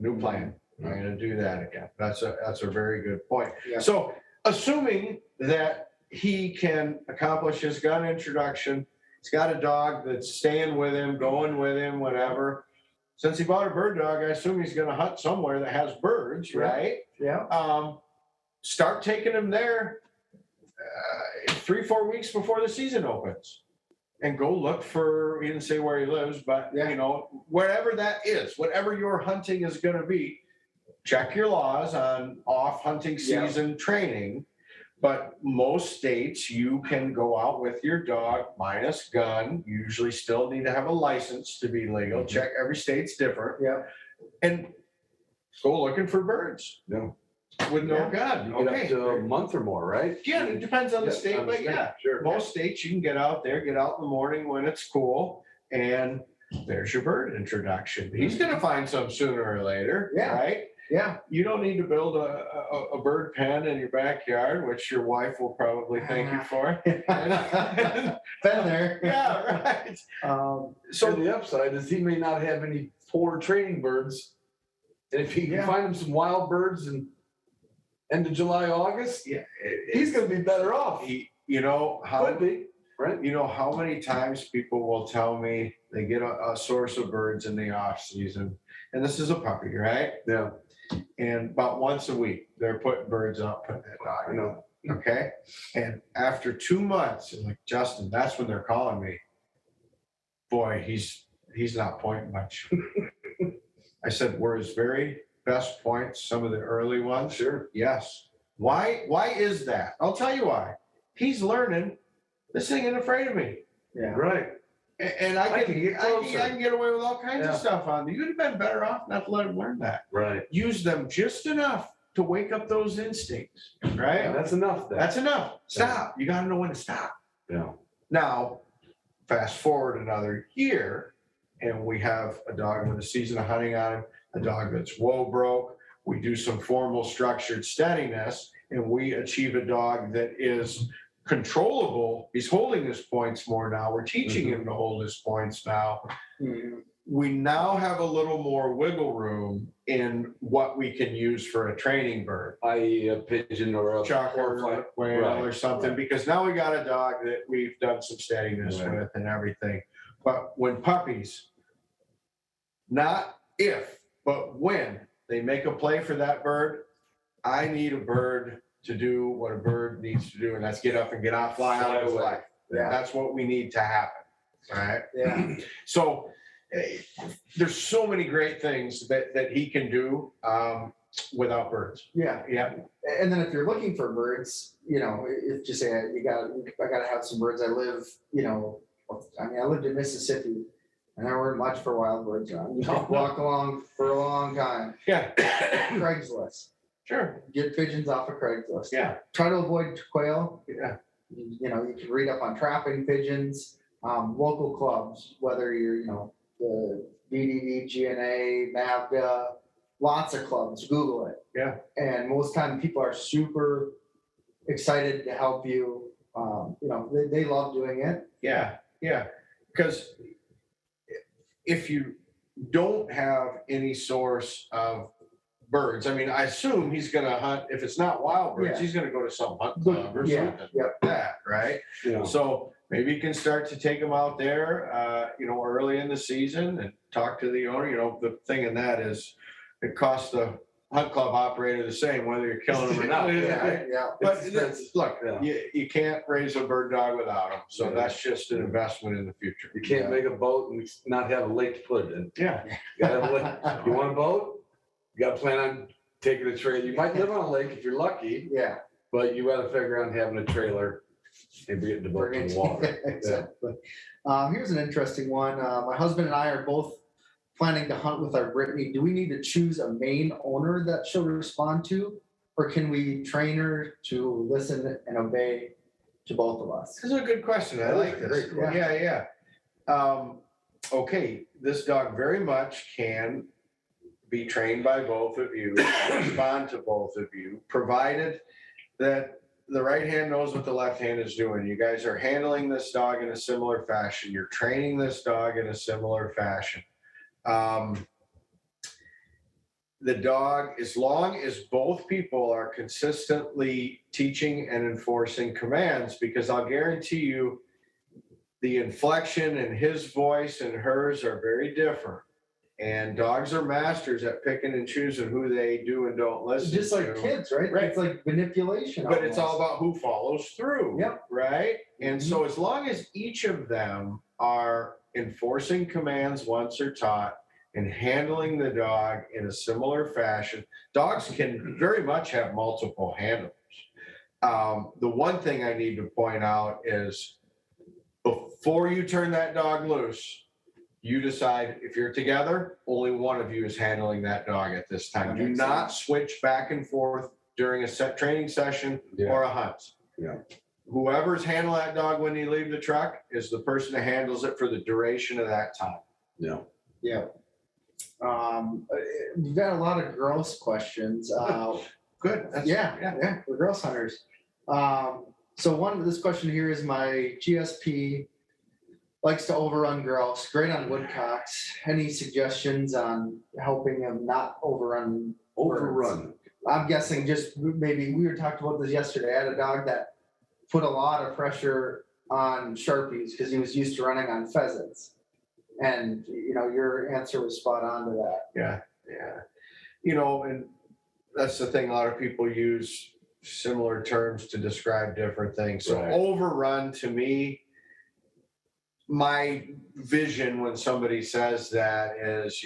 new plan. I'm going to do that again. That's a very good point. Yeah. So assuming that he can accomplish his gun introduction, he's got a dog that's staying with him, going with him, whatever. Since he bought a bird dog, I assume he's going to hunt somewhere that has birds, right? Yeah. Start taking him there 3-4 weeks before the season opens. And go look for, he didn't say where he lives, but wherever that is, whatever your hunting is going to be, check your laws on off hunting season training. But most states, you can go out with your dog minus gun. You usually still need to have a license to be legal. Check, every state's different. Yeah. And go looking for birds. Yeah. With no gun. You get up to a month or more, right? Yeah, it depends on the state, but sure. Most states you can get out there, get out in the morning when it's cool, and there's your bird introduction. He's going to find some sooner or later, right? Yeah. You don't need to build a bird pen in your backyard, which your wife will probably thank you for. Been there. Yeah, right. So the upside is he may not have any poor training birds, and if he can find him some wild birds and end of July, August, he's going to be better off. Could be. Right. You know how many times people will tell me they get a source of birds in the off season, and this is a puppy, right? Yeah. And about once a week, they're putting birds up, putting that dog. I know. Okay. And after 2 months, I'm like, Justin, that's when they're calling me. Boy, he's not pointing much. I said, were his very best points some of the early ones? Sure. Yes. Why is that? I'll tell you why. He's learning this thing ain't afraid of me. Yeah. Right. And I can get away with all kinds of Yeah. stuff on. You'd have been better off not to let him learn that. Right. Use them just enough to wake up those instincts, right? Yeah, that's enough. Then. That's enough. Stop. You got to know when to stop. Yeah. Now, fast forward another year, and we have a dog with a season of hunting on him, a dog that's woe broke. We do some formal structured steadiness, and we achieve a dog that is controllable. He's holding his points more now. We're teaching him to hold his points now. Mhm. We now have a little more wiggle room in what we can use for a training bird. I.e. a pigeon or a Chuck or whale Right. or something, because now we got a dog that we've done some steadiness Right. with and everything. But when puppies, not if, but when they make a play for that bird, I need a bird to do what a bird needs to do, and that's get up and get out, fly out of his Fly away. life. Yeah. That's what we need to happen. All right. Yeah. So there's so many great things that he can do without birds. Yeah. Yeah. And then if you're looking for birds, you know, if you say I got to have some birds. I lived in Mississippi, and there weren't much for wild birds around. You walk along for a long time. Yeah. Craigslist. Sure. Get pigeons off of Craigslist. Yeah. Try to avoid quail. Yeah. You know, you can read up on trapping pigeons. Local clubs, whether you're, the DDD, GNA, NAVGA, lots of clubs. Google it. Yeah. And most time people are super excited to help you. They love doing it. Yeah. Yeah. Because if you don't have any source of birds, I mean, I assume he's going to hunt. If it's not wild birds, Yeah. he's going to go to some hunt club or Yeah. something Yep. like that, right? Yeah. So maybe you can start to take them out there, early in the season and talk to the owner. The thing in that is it costs the hunt club operator the same whether you're killing them or not. Yeah. Yeah. But It's expensive. look, Yeah. you can't raise a bird dog without them. So Yeah. that's just an investment in the future. You can't make a boat and not have a lake to put it in. Yeah. You gotta have a lake. You want a boat? You gotta plan on taking a trailer. You might live on a lake if you're lucky, Yeah. but you gotta figure on having a trailer and getting the boat to the water. Exactly. Here's an interesting one. My husband and I are both planning to hunt with our Brittany. Do we need to choose a main owner that she'll respond to, or can we train her to listen and obey to both of us? This is a good question. I like this. Great, Yeah. Okay, this dog very much can be trained by both of you, respond to both of you, provided that the right hand knows what the left hand is doing. You guys are handling this dog in a similar fashion. You're training this dog in a similar fashion. The dog, as long as both people are consistently teaching and enforcing commands, because I'll guarantee you the inflection in his voice and hers are very different. And dogs are masters at picking and choosing who they do and don't listen Just like to. kids, right? Right. It's like manipulation. But it's all almost. about who follows through. Yep. Right? And so as long as each of them are enforcing commands once they're taught and handling the dog in a similar fashion, dogs can very much have multiple handlers. The one thing I need to point out is before you turn that dog loose, you decide if you're together, only one of you is handling that dog at this time. That Do makes not switch back and forth during a set training session Yeah. or a hunt. Yeah. Whoever's handling that dog when you leave the truck is the person that handles it for the duration of that time. Yeah. Yeah. We've got a lot of gross questions. Good. Yeah, we're grouse hunters. So this question here is my GSP likes to overrun grouse, great on woodcocks. Any suggestions on helping him not overrun? Overrun. I'm guessing just maybe we were talking about this yesterday. I had a dog that put a lot of pressure on Sharpies because he was used to running on pheasants. And, your answer was spot on to that. Yeah. And that's the thing. A lot of people use similar terms to describe different things. So Right. overrun, to me, my vision when somebody says that is,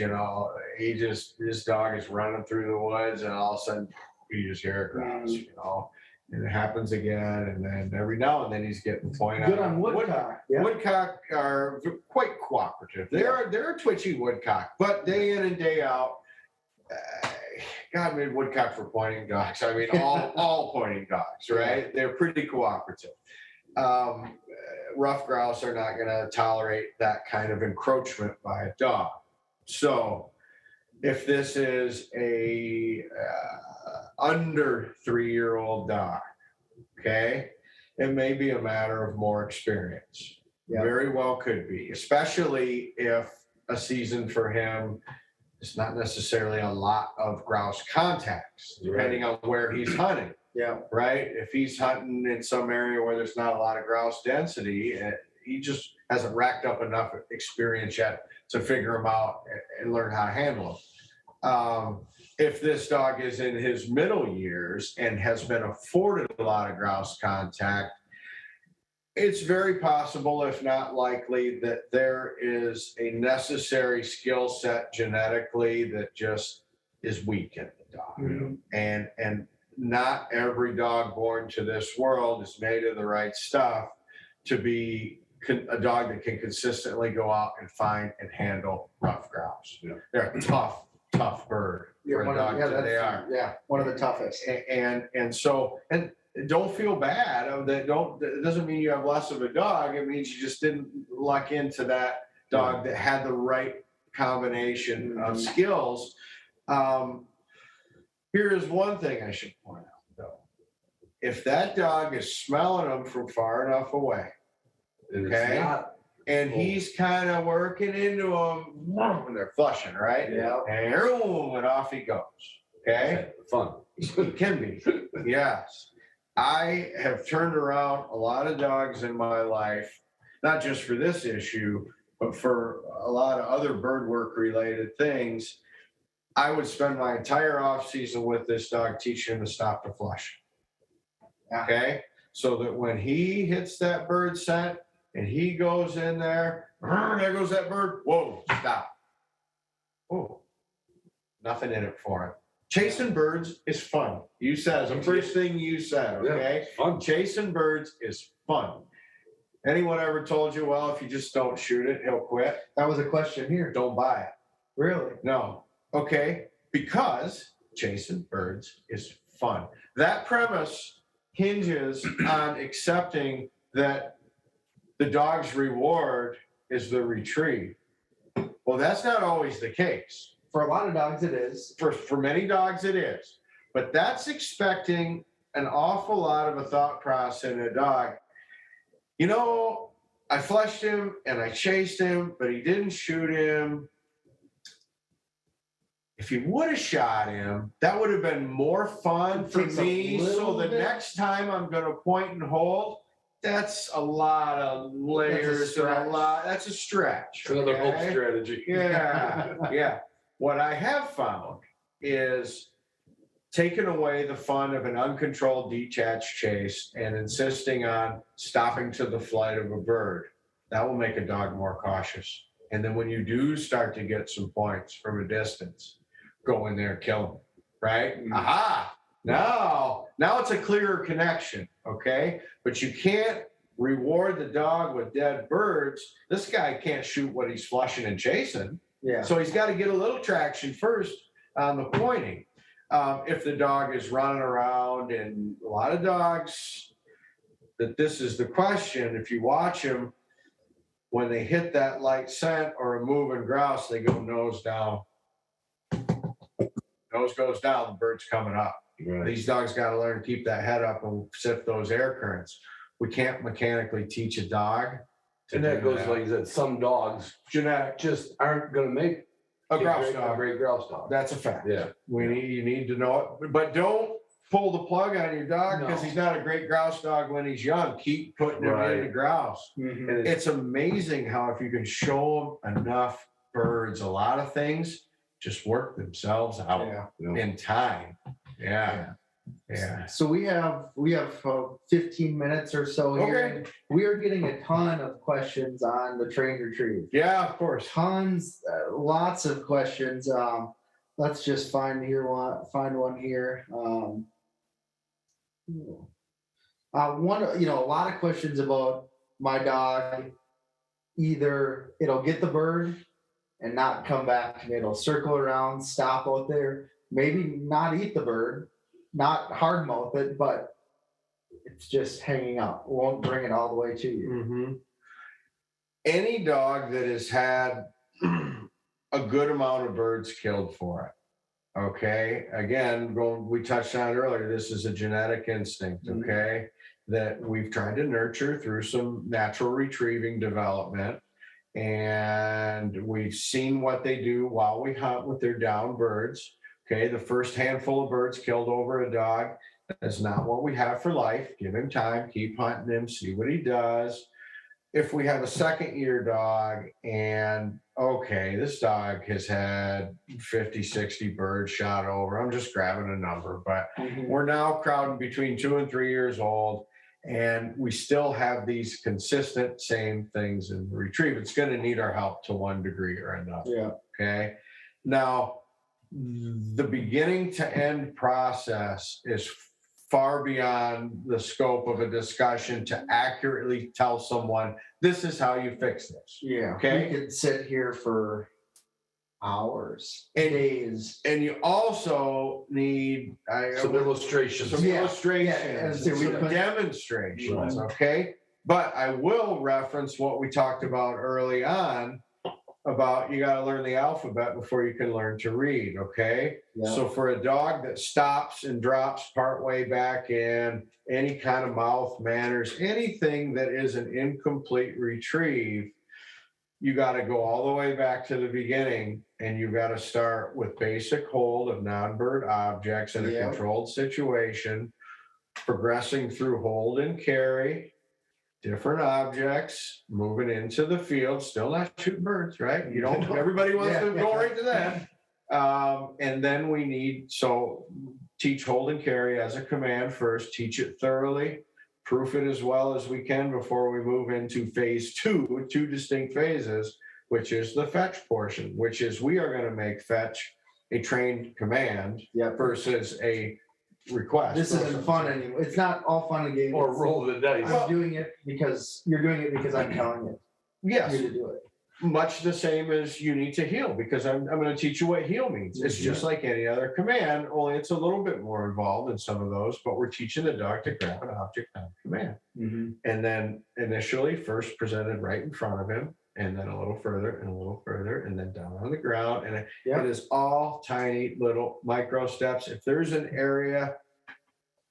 this dog is running through the woods and all of a sudden you just hear it grouse, and it happens again. And then every now and then he's getting pointed Good out. on woodcock. Yeah. Woodcock are quite cooperative. They're a twitchy woodcock, but day in and day out, God made woodcock for pointing dogs. I mean, all pointing dogs, right? They're pretty cooperative. Rough grouse are not going to tolerate that kind of encroachment by a dog. So if this is a under 3-year-old dog, okay, it may be a matter of more experience. Yeah. Very well could be, especially if a season for him is not necessarily a lot of grouse contacts, depending on where he's hunting. Yeah. Right? If he's hunting in some area where there's not a lot of grouse density, he just hasn't racked up enough experience yet to figure them out and learn how to handle them. If this dog is in his middle years and has been afforded a lot of grouse contact, it's very possible, if not likely, that there is a necessary skill set genetically that just is weak in the dog. Mhm. And not every dog born to this world is made of the right stuff to be a dog that can consistently go out and find and handle rough grouse. Yeah. They're a tough bird for a dog that they are. Yeah, one of the toughest. And so don't feel bad. It doesn't mean you have less of a dog. It means you just didn't luck into that dog that had the right combination of skills. Here is one thing I should point out, though. If that dog is smelling them from far enough away, okay, and he's kind of working into them when they're flushing, right? Yeah. And off he goes. Okay. Fun. It can be. Yes. I have turned around a lot of dogs in my life, not just for this issue, but for a lot of other bird work related things. I would spend my entire off season with this dog teaching him to stop the flush. Okay. So that when he hits that bird scent and he goes in there goes that bird. Whoa, stop. Oh, nothing in it for him. Chasing birds is fun. You said the first thing you said, okay? Yeah, fun. Chasing birds is fun. Anyone ever told you, well, if you just don't shoot it, he'll quit? That was a question here. Don't buy it. Really? No. Okay. Because chasing birds is fun. That premise hinges on accepting that the dog's reward is the retrieve. Well, that's not always the case. For a lot of dogs, it is. For many dogs, it is. But that's expecting an awful lot of a thought process in a dog. I flushed him and I chased him, but he didn't shoot him. If he would have shot him, that would have been more fun for me. So the next time I'm going to point and hold, that's a lot of layers and a lot. That's a stretch. Another hope strategy. Yeah. What I have found is taking away the fun of an uncontrolled detached chase and insisting on stopping to the flight of a bird. That will make a dog more cautious. And then when you do start to get some points from a distance, go in there, kill them, right? Mm-hmm. Aha! Now it's a clearer connection, okay? But you can't reward the dog with dead birds. This guy can't shoot what he's flushing and chasing. Yeah. So he's got to get a little traction first on the pointing. If the dog is running around, and a lot of dogs, that this is the question. If you watch them, when they hit that light scent or a moving grouse, they go nose down. Nose goes down, the bird's coming up. Right. These dogs got to learn to keep that head up and sift those air currents. We can't mechanically teach a dog. And that goes, like you said, some dogs genetic just aren't going to make a grouse a dog. great grouse dog. That's a fact. Yeah. You need to know it, but don't pull the plug on your dog because No. he's not a great grouse dog when he's young. Keep putting him Right. into grouse. Mhm. And It's amazing how if you can show them enough birds, a lot of things just work themselves out Yeah. in time. Yeah. So we have 15 minutes or so here. Okay. And we are getting a ton of questions on the trained retrieve. Yeah, of course. Tons, lots of questions. Let's just find one here. One, a lot of questions about my dog. Either it'll get the bird and not come back, and it'll circle around, stop out there, maybe not eat the bird, not hard mouth it, but it's just hanging out. Won't bring it all the way to you. Mm-hmm. Any dog that has had a good amount of birds killed for it. Okay. Again, we touched on it earlier. This is a genetic instinct. Okay. That we've tried to nurture through some natural retrieving development. And we've seen what they do while we hunt with their down birds. Okay. The first handful of birds killed over a dog. That's not what we have for life. Give him time, keep hunting him, see what he does. If we have a second year dog and okay, this dog has had 50, 60 birds shot over. I'm just grabbing a number, but we're now crowding between 2 and 3 years old. And we still have these consistent same things in the retrieve. It's going to need our help to one degree or another. Yeah. Okay. Now, the beginning to end process is far beyond the scope of a discussion to accurately tell someone this is how you fix this. Yeah. Okay. We could sit here for hours, And- days. And you also need Some illustrations. some Yeah. illustrations, Yeah, and so we some put- demonstrations, okay? But I will reference what we talked about early on about you got to learn the alphabet before you can learn to read, okay? Yeah. So for a dog that stops and drops partway back in, any kind of mouth manners, anything that is an incomplete retrieve, you got to go all the way back to the beginning and you got to start with basic hold of non-bird objects in a Yeah. controlled situation, progressing through hold and carry, different objects, moving into the field, still not shooting birds, right? You don't, everybody wants to go right to that. And then we need, teach hold and carry as a command first, teach it thoroughly, proof it as well as we can before we move into phase 2, 2 distinct phases, which is the fetch portion, which is we are going to make fetch a trained command versus a request. This isn't fun anymore. It's not all fun and games. Or roll the dice. I'm doing it because you're doing it because I'm telling you Yes. to do it. Much the same as you need to heal, because I'm going to teach you what heal means. It's just like any other command, only it's a little bit more involved in some of those, but we're teaching the dog to grab an object on command. And then initially first presented right in front of him, and then a little further and a little further, and then down on the ground. And it is all tiny little micro steps. If there's an area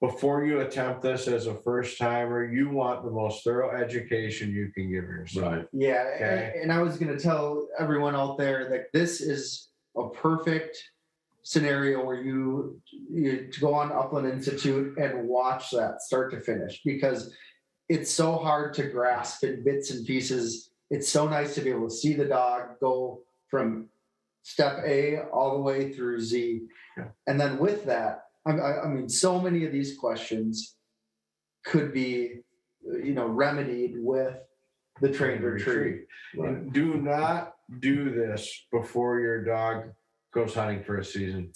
before you attempt this as a first timer, you want the most thorough education you can give yourself. Right. Yeah. Okay. And I was going to tell everyone out there that this is a perfect scenario where you go on Upland Institute and watch that start to finish, because it's so hard to grasp in bits and pieces. It's so nice to be able to see the dog go from step A all the way through Z. Yeah. And then with that, I mean, so many of these questions could be, remedied with the trained retrieve. And do not do this before your dog goes hunting for a season.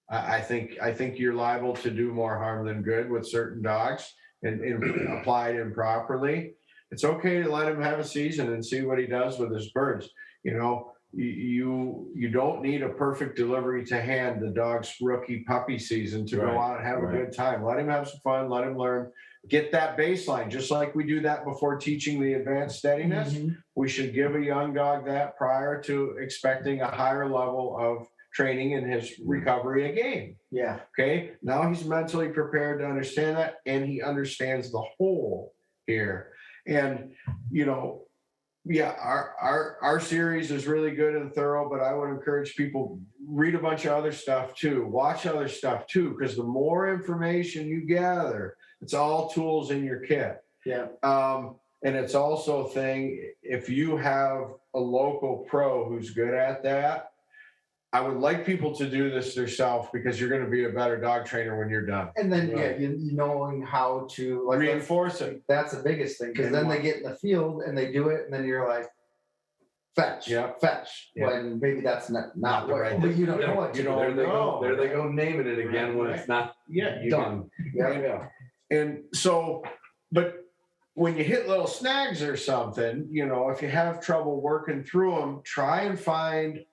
I think you're liable to do more harm than good with certain dogs and applied improperly. It's okay to let him have a season and see what he does with his birds. You don't need a perfect delivery to hand the dog's rookie puppy season to go out and have a good time. Let him have some fun, let him learn, get that baseline, just like we do that before teaching the advanced steadiness. We should give a young dog that prior to expecting a higher level of training in his recovery of game. Yeah. Okay. Now he's mentally prepared to understand that, and he understands the whole here. And, yeah, our series is really good and thorough, but I would encourage people read a bunch of other stuff too, watch other stuff too, because the more information you gather, it's all tools in your kit. Yeah. And it's also a thing, if you have a local pro who's good at that, I would like people to do this themselves because you're going to be a better dog trainer when you're done. And then, Right. you knowing how to like Reinforce it. that's the biggest thing because And then what- they get in the field and they do it, and then you're like, fetch, Yeah. fetch. Yeah. When maybe that's not Not the what, right but thing. you don't know what You to don't do. There they go. know. There they go, naming it again when it's not Yeah. you done. Yeah. Yeah. And so, but when you hit little snags or something, if you have trouble working through them, try and find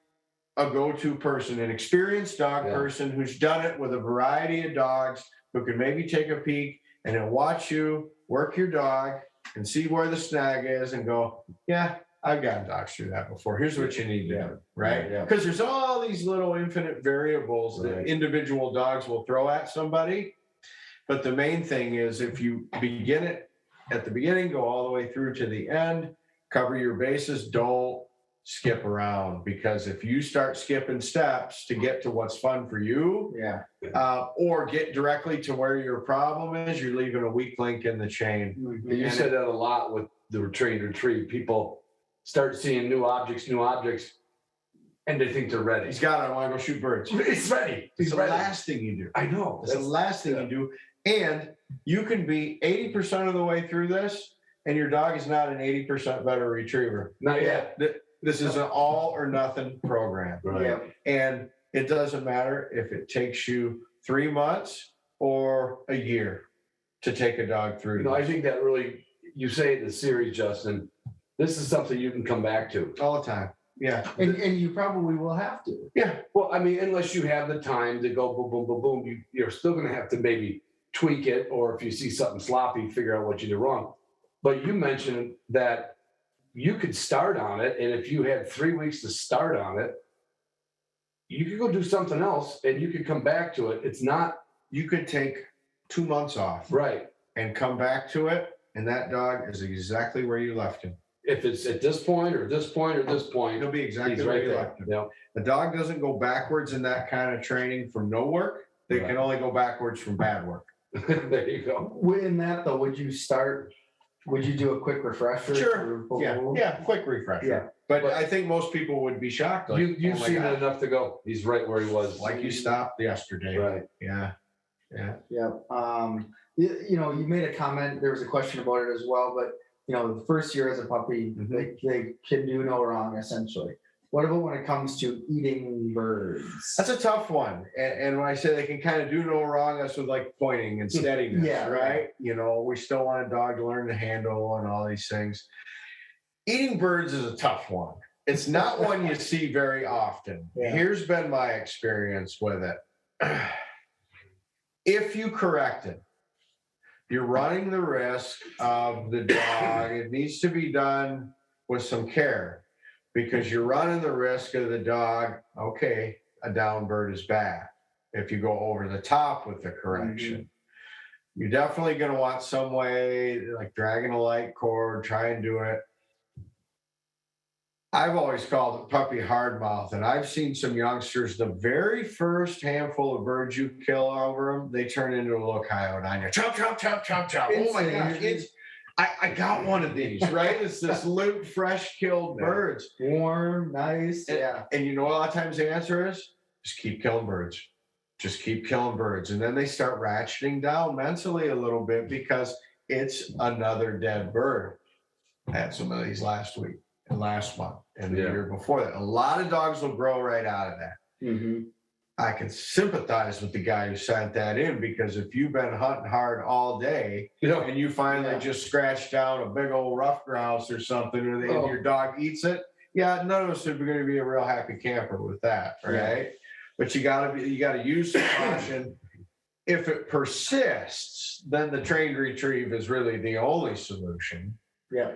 a go-to person, an experienced dog Yeah. person who's done it with a variety of dogs, who can maybe take a peek and then watch you work your dog and see where the snag is and go, yeah, I've gotten dogs through that before. Here's what you need to do, right? Yeah. Because there's all these little infinite variables that Right. individual dogs will throw at somebody. But the main thing is if you begin it at the beginning, go all the way through to the end, cover your bases, don't skip around, because if you start skipping steps to get to what's fun for you, Yeah. or get directly to where your problem is, you're leaving a weak link in the chain. Mhm. You said that a lot with the train retrieve. People start seeing new objects, and they think they're ready. He's got it. I want to go shoot birds. He's ready. It's He's the ready. last thing you do. I know. It's the last thing you do. And you can be 80% of the way through this, and your dog is not an 80% better retriever. Not yet. This is an all or nothing program. Right. Yeah. And it doesn't matter if it takes you 3 months or a year to take a dog through. I this. think that really, you say in the series, Justin, this is something you can come back to. All the time. Yeah. And you probably will have to. Yeah. Well, I mean, unless you have the time to go boom, boom, boom, boom, you're still going to have to maybe tweak it, or if you see something sloppy, figure out what you did wrong. But you mentioned that you could start on it, and if you had 3 weeks to start on it, you could go do something else, and you could come back to it. It's not You could take 2 months off right. and come back to it, and that dog is exactly where you left him. If it's at this point or this point or this point, He'll be exactly he's where right you there. left him. Yeah. The dog doesn't go backwards in that kind of training from no work. They Right. can only go backwards from bad work. There you go. In that though, would you do a quick refresher? Sure. Yeah. Quick refresher. Yeah. But I think most people would be shocked. Like, You've oh my seen God, it enough to go. He's right where he was. like you stopped yesterday. Right. Yeah. Yeah. Yeah. You made a comment, there was a question about it as well, but the first year as a puppy, Mhm. they can do no wrong essentially. What about when it comes to eating birds? That's a tough one. And when I say they can kind of do no wrong, that's with like pointing and steadiness, Yeah. right? We still want a dog to learn to handle and all these things. Eating birds is a tough one. It's not one you see very often. Yeah. Here's been my experience with it. If you correct it, you're running the risk of the dog. It needs to be done with some care, because you're running the risk of the dog. Okay, a down bird is bad if you go over the top with the correction. You're definitely going to want some way, like dragging a light cord, try and do it. I've always called it puppy hard mouth, and I've seen some youngsters, the very first handful of birds you kill over them, they turn into a little coyote on you. Chop, chop, chop, chop, chop. Oh my gosh. I got one of these, right? It's this limp, fresh killed birds. Warm, nice. Yeah. And you know what a lot of times the answer is? Just keep killing birds. Just keep killing birds. And then they start ratcheting down mentally a little bit because it's another dead bird. I had some of these last week and last month and the year before that. A lot of dogs will grow right out of that. Mm-hmm. I can sympathize with the guy who sent that in, because if you've been hunting hard all day and you finally just scratch down a big old rough grouse or something, and your dog eats it, none of us are going to be a real happy camper with that, right? Yeah. But you got to use some caution. If it persists, then the trained retrieve is really the only solution. Yeah.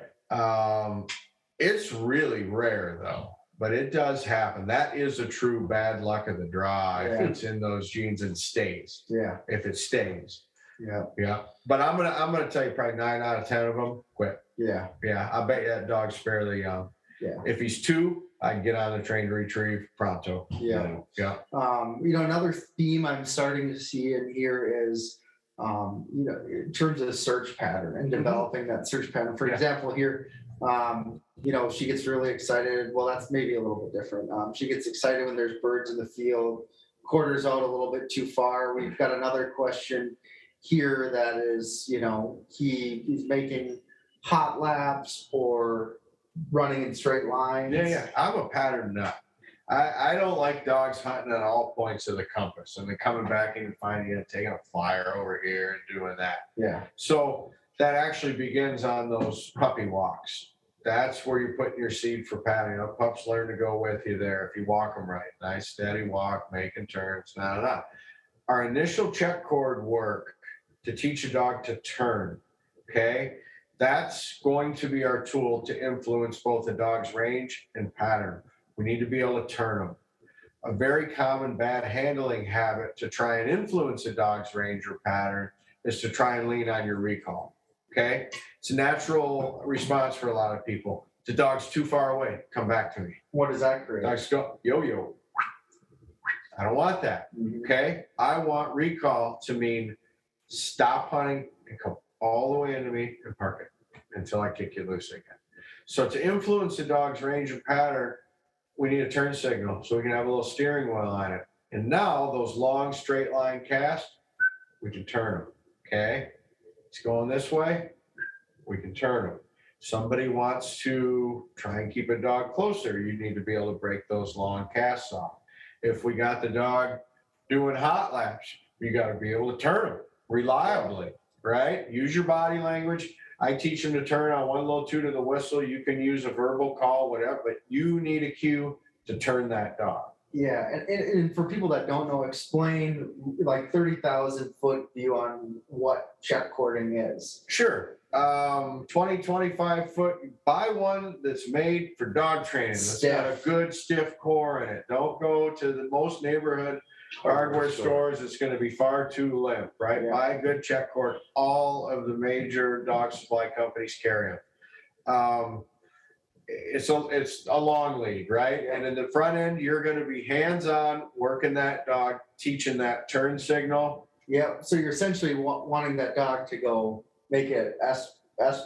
It's really rare though. But it does happen. That is a true bad luck of the draw if it's in those genes and stays. Yeah. If it stays. Yeah. Yeah. But I'm gonna tell you probably 9 out of 10 of them quit. Yeah. Yeah. I bet you that dog's fairly young. Yeah. If he's 2, I can get on the train to retrieve pronto. Yeah. Yeah. Another theme I'm starting to see in here is, in terms of search pattern and developing that search pattern. For example, here, she gets really excited. Well, that's maybe a little bit different. She gets excited when there's birds in the field, quarters out a little bit too far. We've got another question here that is, he's making hot laps or running in straight lines. Yeah. I'm a pattern nut. I don't like dogs hunting at all points of the compass and then coming back and finding it, taking a flyer over here and doing that. Yeah. So that actually begins on those puppy walks. That's where you're putting your seed for pattern. Pups learn to go with you there if you walk them right. Nice steady walk, making turns, Our initial check cord work to teach a dog to turn, okay? That's going to be our tool to influence both the dog's range and pattern. We need to be able to turn them. A very common bad handling habit to try and influence a dog's range or pattern is to try and lean on your recall, okay? It's a natural response for a lot of people. The dog's too far away, come back to me. What does that create? Dogs go, yo-yo. I don't want that, okay? I want recall to mean stop hunting and come all the way into me and park it until I kick you loose again. So to influence the dog's range and pattern, we need a turn signal so we can have a little steering wheel on it. And now those long straight line casts, we can turn them, okay? It's going this way, we can turn them. Somebody wants to try and keep a dog closer, you need to be able to break those long casts off. If we got the dog doing hot laps, you got to be able to turn them reliably, right? Use your body language. I teach them to turn on one little toot of the whistle. You can use a verbal call, whatever, but you need a cue to turn that dog. Yeah, and for people that don't know, explain like 30,000 foot view on what check cording is. Sure. 20, 25 foot, buy one that's made for dog training. That's got a good stiff core in it. Don't go to the most neighborhood hardware stores. It's going to be far too limp, right? Yeah. Buy a good check cord. All of the major dog supply companies carry them. It's a long lead, right? And in the front end, you're going to be hands-on working that dog, teaching that turn signal. Yeah, so you're essentially wanting that dog to go make it S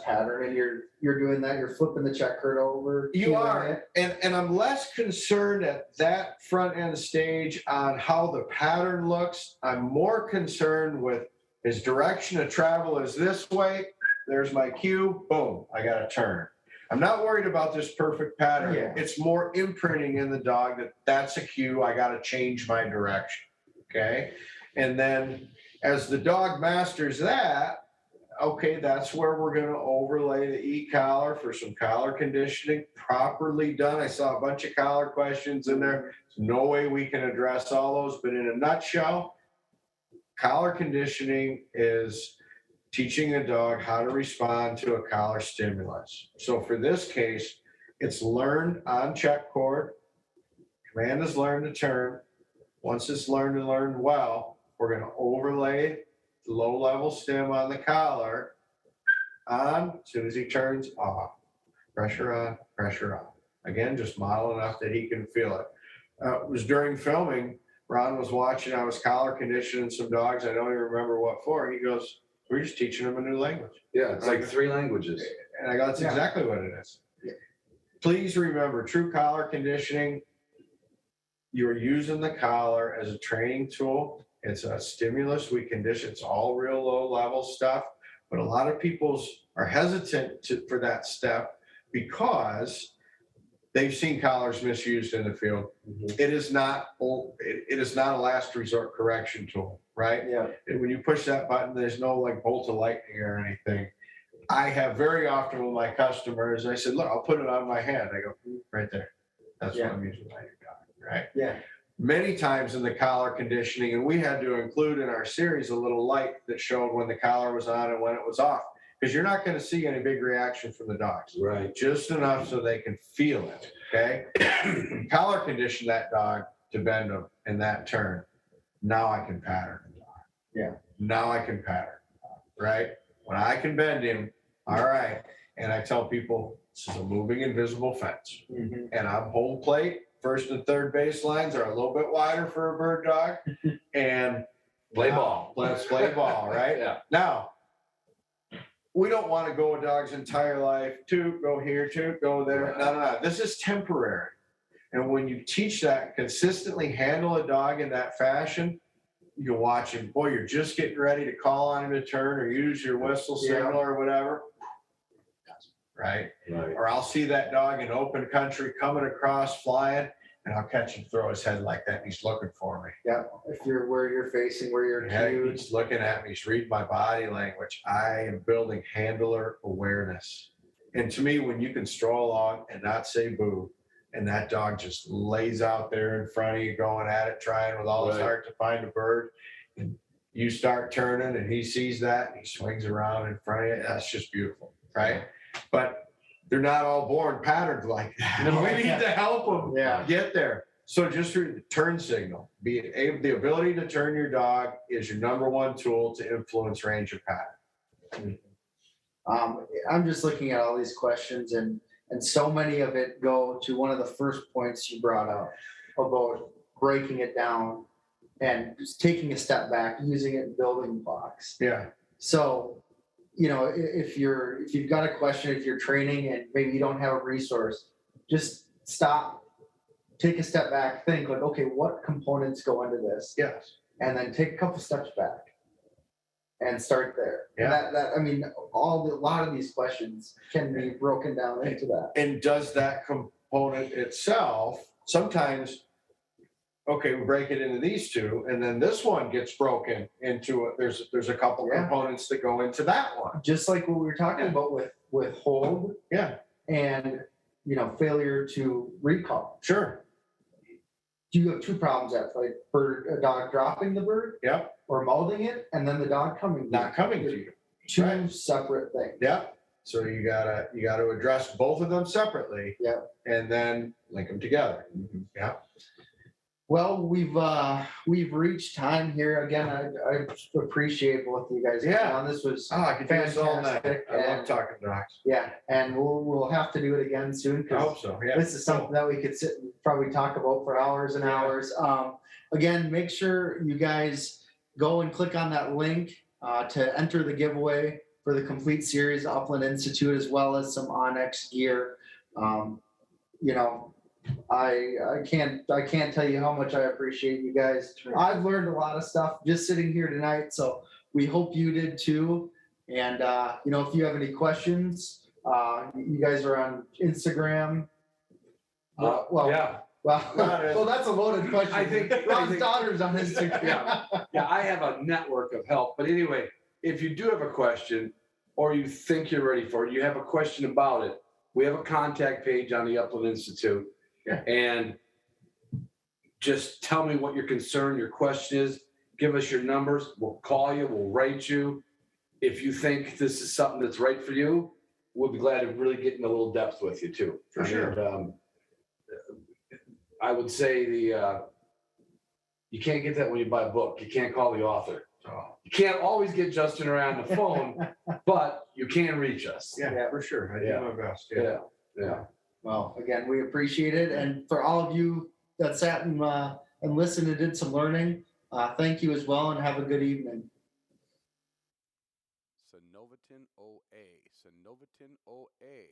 pattern, and you're doing that. You're flipping the check cord over. You are, and I'm less concerned at that front end stage on how the pattern looks. I'm more concerned with his direction of travel is this way. There's my cue. Boom, I got to turn. I'm not worried about this perfect pattern. Yeah. It's more imprinting in the dog that that's a cue. I got to change my direction. Okay. And then as the dog masters that, okay, that's where we're going to overlay the e-collar for some collar conditioning properly done. I saw a bunch of collar questions in there. There's no way we can address all those, but in a nutshell, collar conditioning is teaching a dog how to respond to a collar stimulus. So for this case, it's learned on check cord. Command is learned to turn. Once it's learned and learned well, we're going to overlay the low-level stim on the collar on. As soon as he turns, off. Pressure on, pressure on. Again, just model enough that he can feel it. It was during filming. Ron was watching. I was collar conditioning some dogs. I don't even remember what for. He goes, we're just teaching them a new language. Yeah, it's like 3 languages. And I go, that's exactly what it is. Yeah. Please remember, true collar conditioning, you're using the collar as a training tool. It's a stimulus. We condition. It's all real low-level stuff. But a lot of people are hesitant for that step because they've seen collars misused in the field. Mm-hmm. It is not a last resort correction tool, right? Yeah. And when you push that button, there's no like bolt of lightning or anything. I have very often with my customers, I said, look, I'll put it on my hand. I go, right there. That's what I'm using on your dog, right? Yeah. Many times in the collar conditioning, and we had to include in our series a little light that showed when the collar was on and when it was off, because you're not going to see any big reaction from the dogs. Right. Just enough so they can feel it, okay? Collar condition that dog to bend them in that turn. Now I can pattern the dog. Yeah. Now I can pattern. right? When I can bend him, all right. And I tell people, this is a moving invisible fence. Mhm. And I'm home plate. First and third base lines are a little bit wider for a bird dog. And Play ball. Let's play ball, right? Yeah. Now, we don't want to go a dog's entire life, toot, go here, toot, go there. No. This is temporary. And when you teach that, consistently handle a dog in that fashion, you watch him, boy, you're just getting ready to call on him to turn or use your whistle signal or whatever. Right? Right. Or I'll see that dog in open country coming across flying, and I'll catch him throw his head like that, and he's looking for me. Yeah, if you're where you're facing, where you're Yeah, cued. he's looking at me. He's reading my body language. I am building handler awareness. And to me, when you can stroll along and not say boo, and that dog just lays out there in front of you, going at it, trying with all his Right. heart to find a bird, and you start turning, and he sees that, and he swings around in front of you. That's just beautiful, right? But they're not all born patterned like that. No. We need to help them Yeah. get there. So just through the turn signal, the ability to turn your dog is your number one tool to influence range of pattern. I'm just looking at all these questions, and so many of it go to one of the first points you brought up about breaking it down and just taking a step back, using it in building blocks. Yeah. So, if you've got a question, if you're training and maybe you don't have a resource, just stop, take a step back, think like, okay, what components go into this? Yes. And then take a couple steps back and start there. Yeah. A lot of these questions can be broken down into that. And does that component itself sometimes, okay, we break it into these two, and then this one gets broken into it. There's a couple Yeah. components that go into that one. Just like what we were talking Yeah. about with hold Yeah, and failure to recall. sure. Do you have two problems at play? For a dog dropping the bird Yep. or mouthing it, and then the dog coming. Not coming to you. Two Right. separate things. Yep. So you gotta address both of them separately. Yep. And then link them together. Yeah. Well, we've reached time here. Again, I appreciate both of you guys. Yeah. On. This was I could do this all night. fantastic. I love And, talking dogs. yeah, and we'll have to do it again soon I because hope so. Yeah. this is something that we could sit and probably talk about for hours and Yeah. hours. Again, make sure you guys go and click on that link to enter the giveaway for the complete series, Upland Institute, as well as some Onyx gear. I can't tell you how much I appreciate you guys. I've learned a lot of stuff just sitting here tonight, so we hope you did too. And if you have any questions, you guys are on Instagram. Yeah. Well, that's a loaded question. I think- Ron's daughter's on Instagram. Yeah, I have a network of help. But anyway, if you do have a question or you think you're ready for it, you have a question about it, we have a contact page on the Upland Institute. Yeah. And just tell me what your concern, your question is. Give us your numbers. We'll call you. We'll write you. If you think this is something that's right for you, we'll be glad to really get in a little depth with you too. For sure. And, I would say you can't get that when you buy a book. You can't call the author. You can't always get Justin around the phone, but you can reach us. Yeah, for sure. I do Yeah. my best. Yeah. Well, again, we appreciate it. And for all of you that sat and listened and did some learning, thank you as well, and have a good evening. Synovitin OA. Synovitin OA.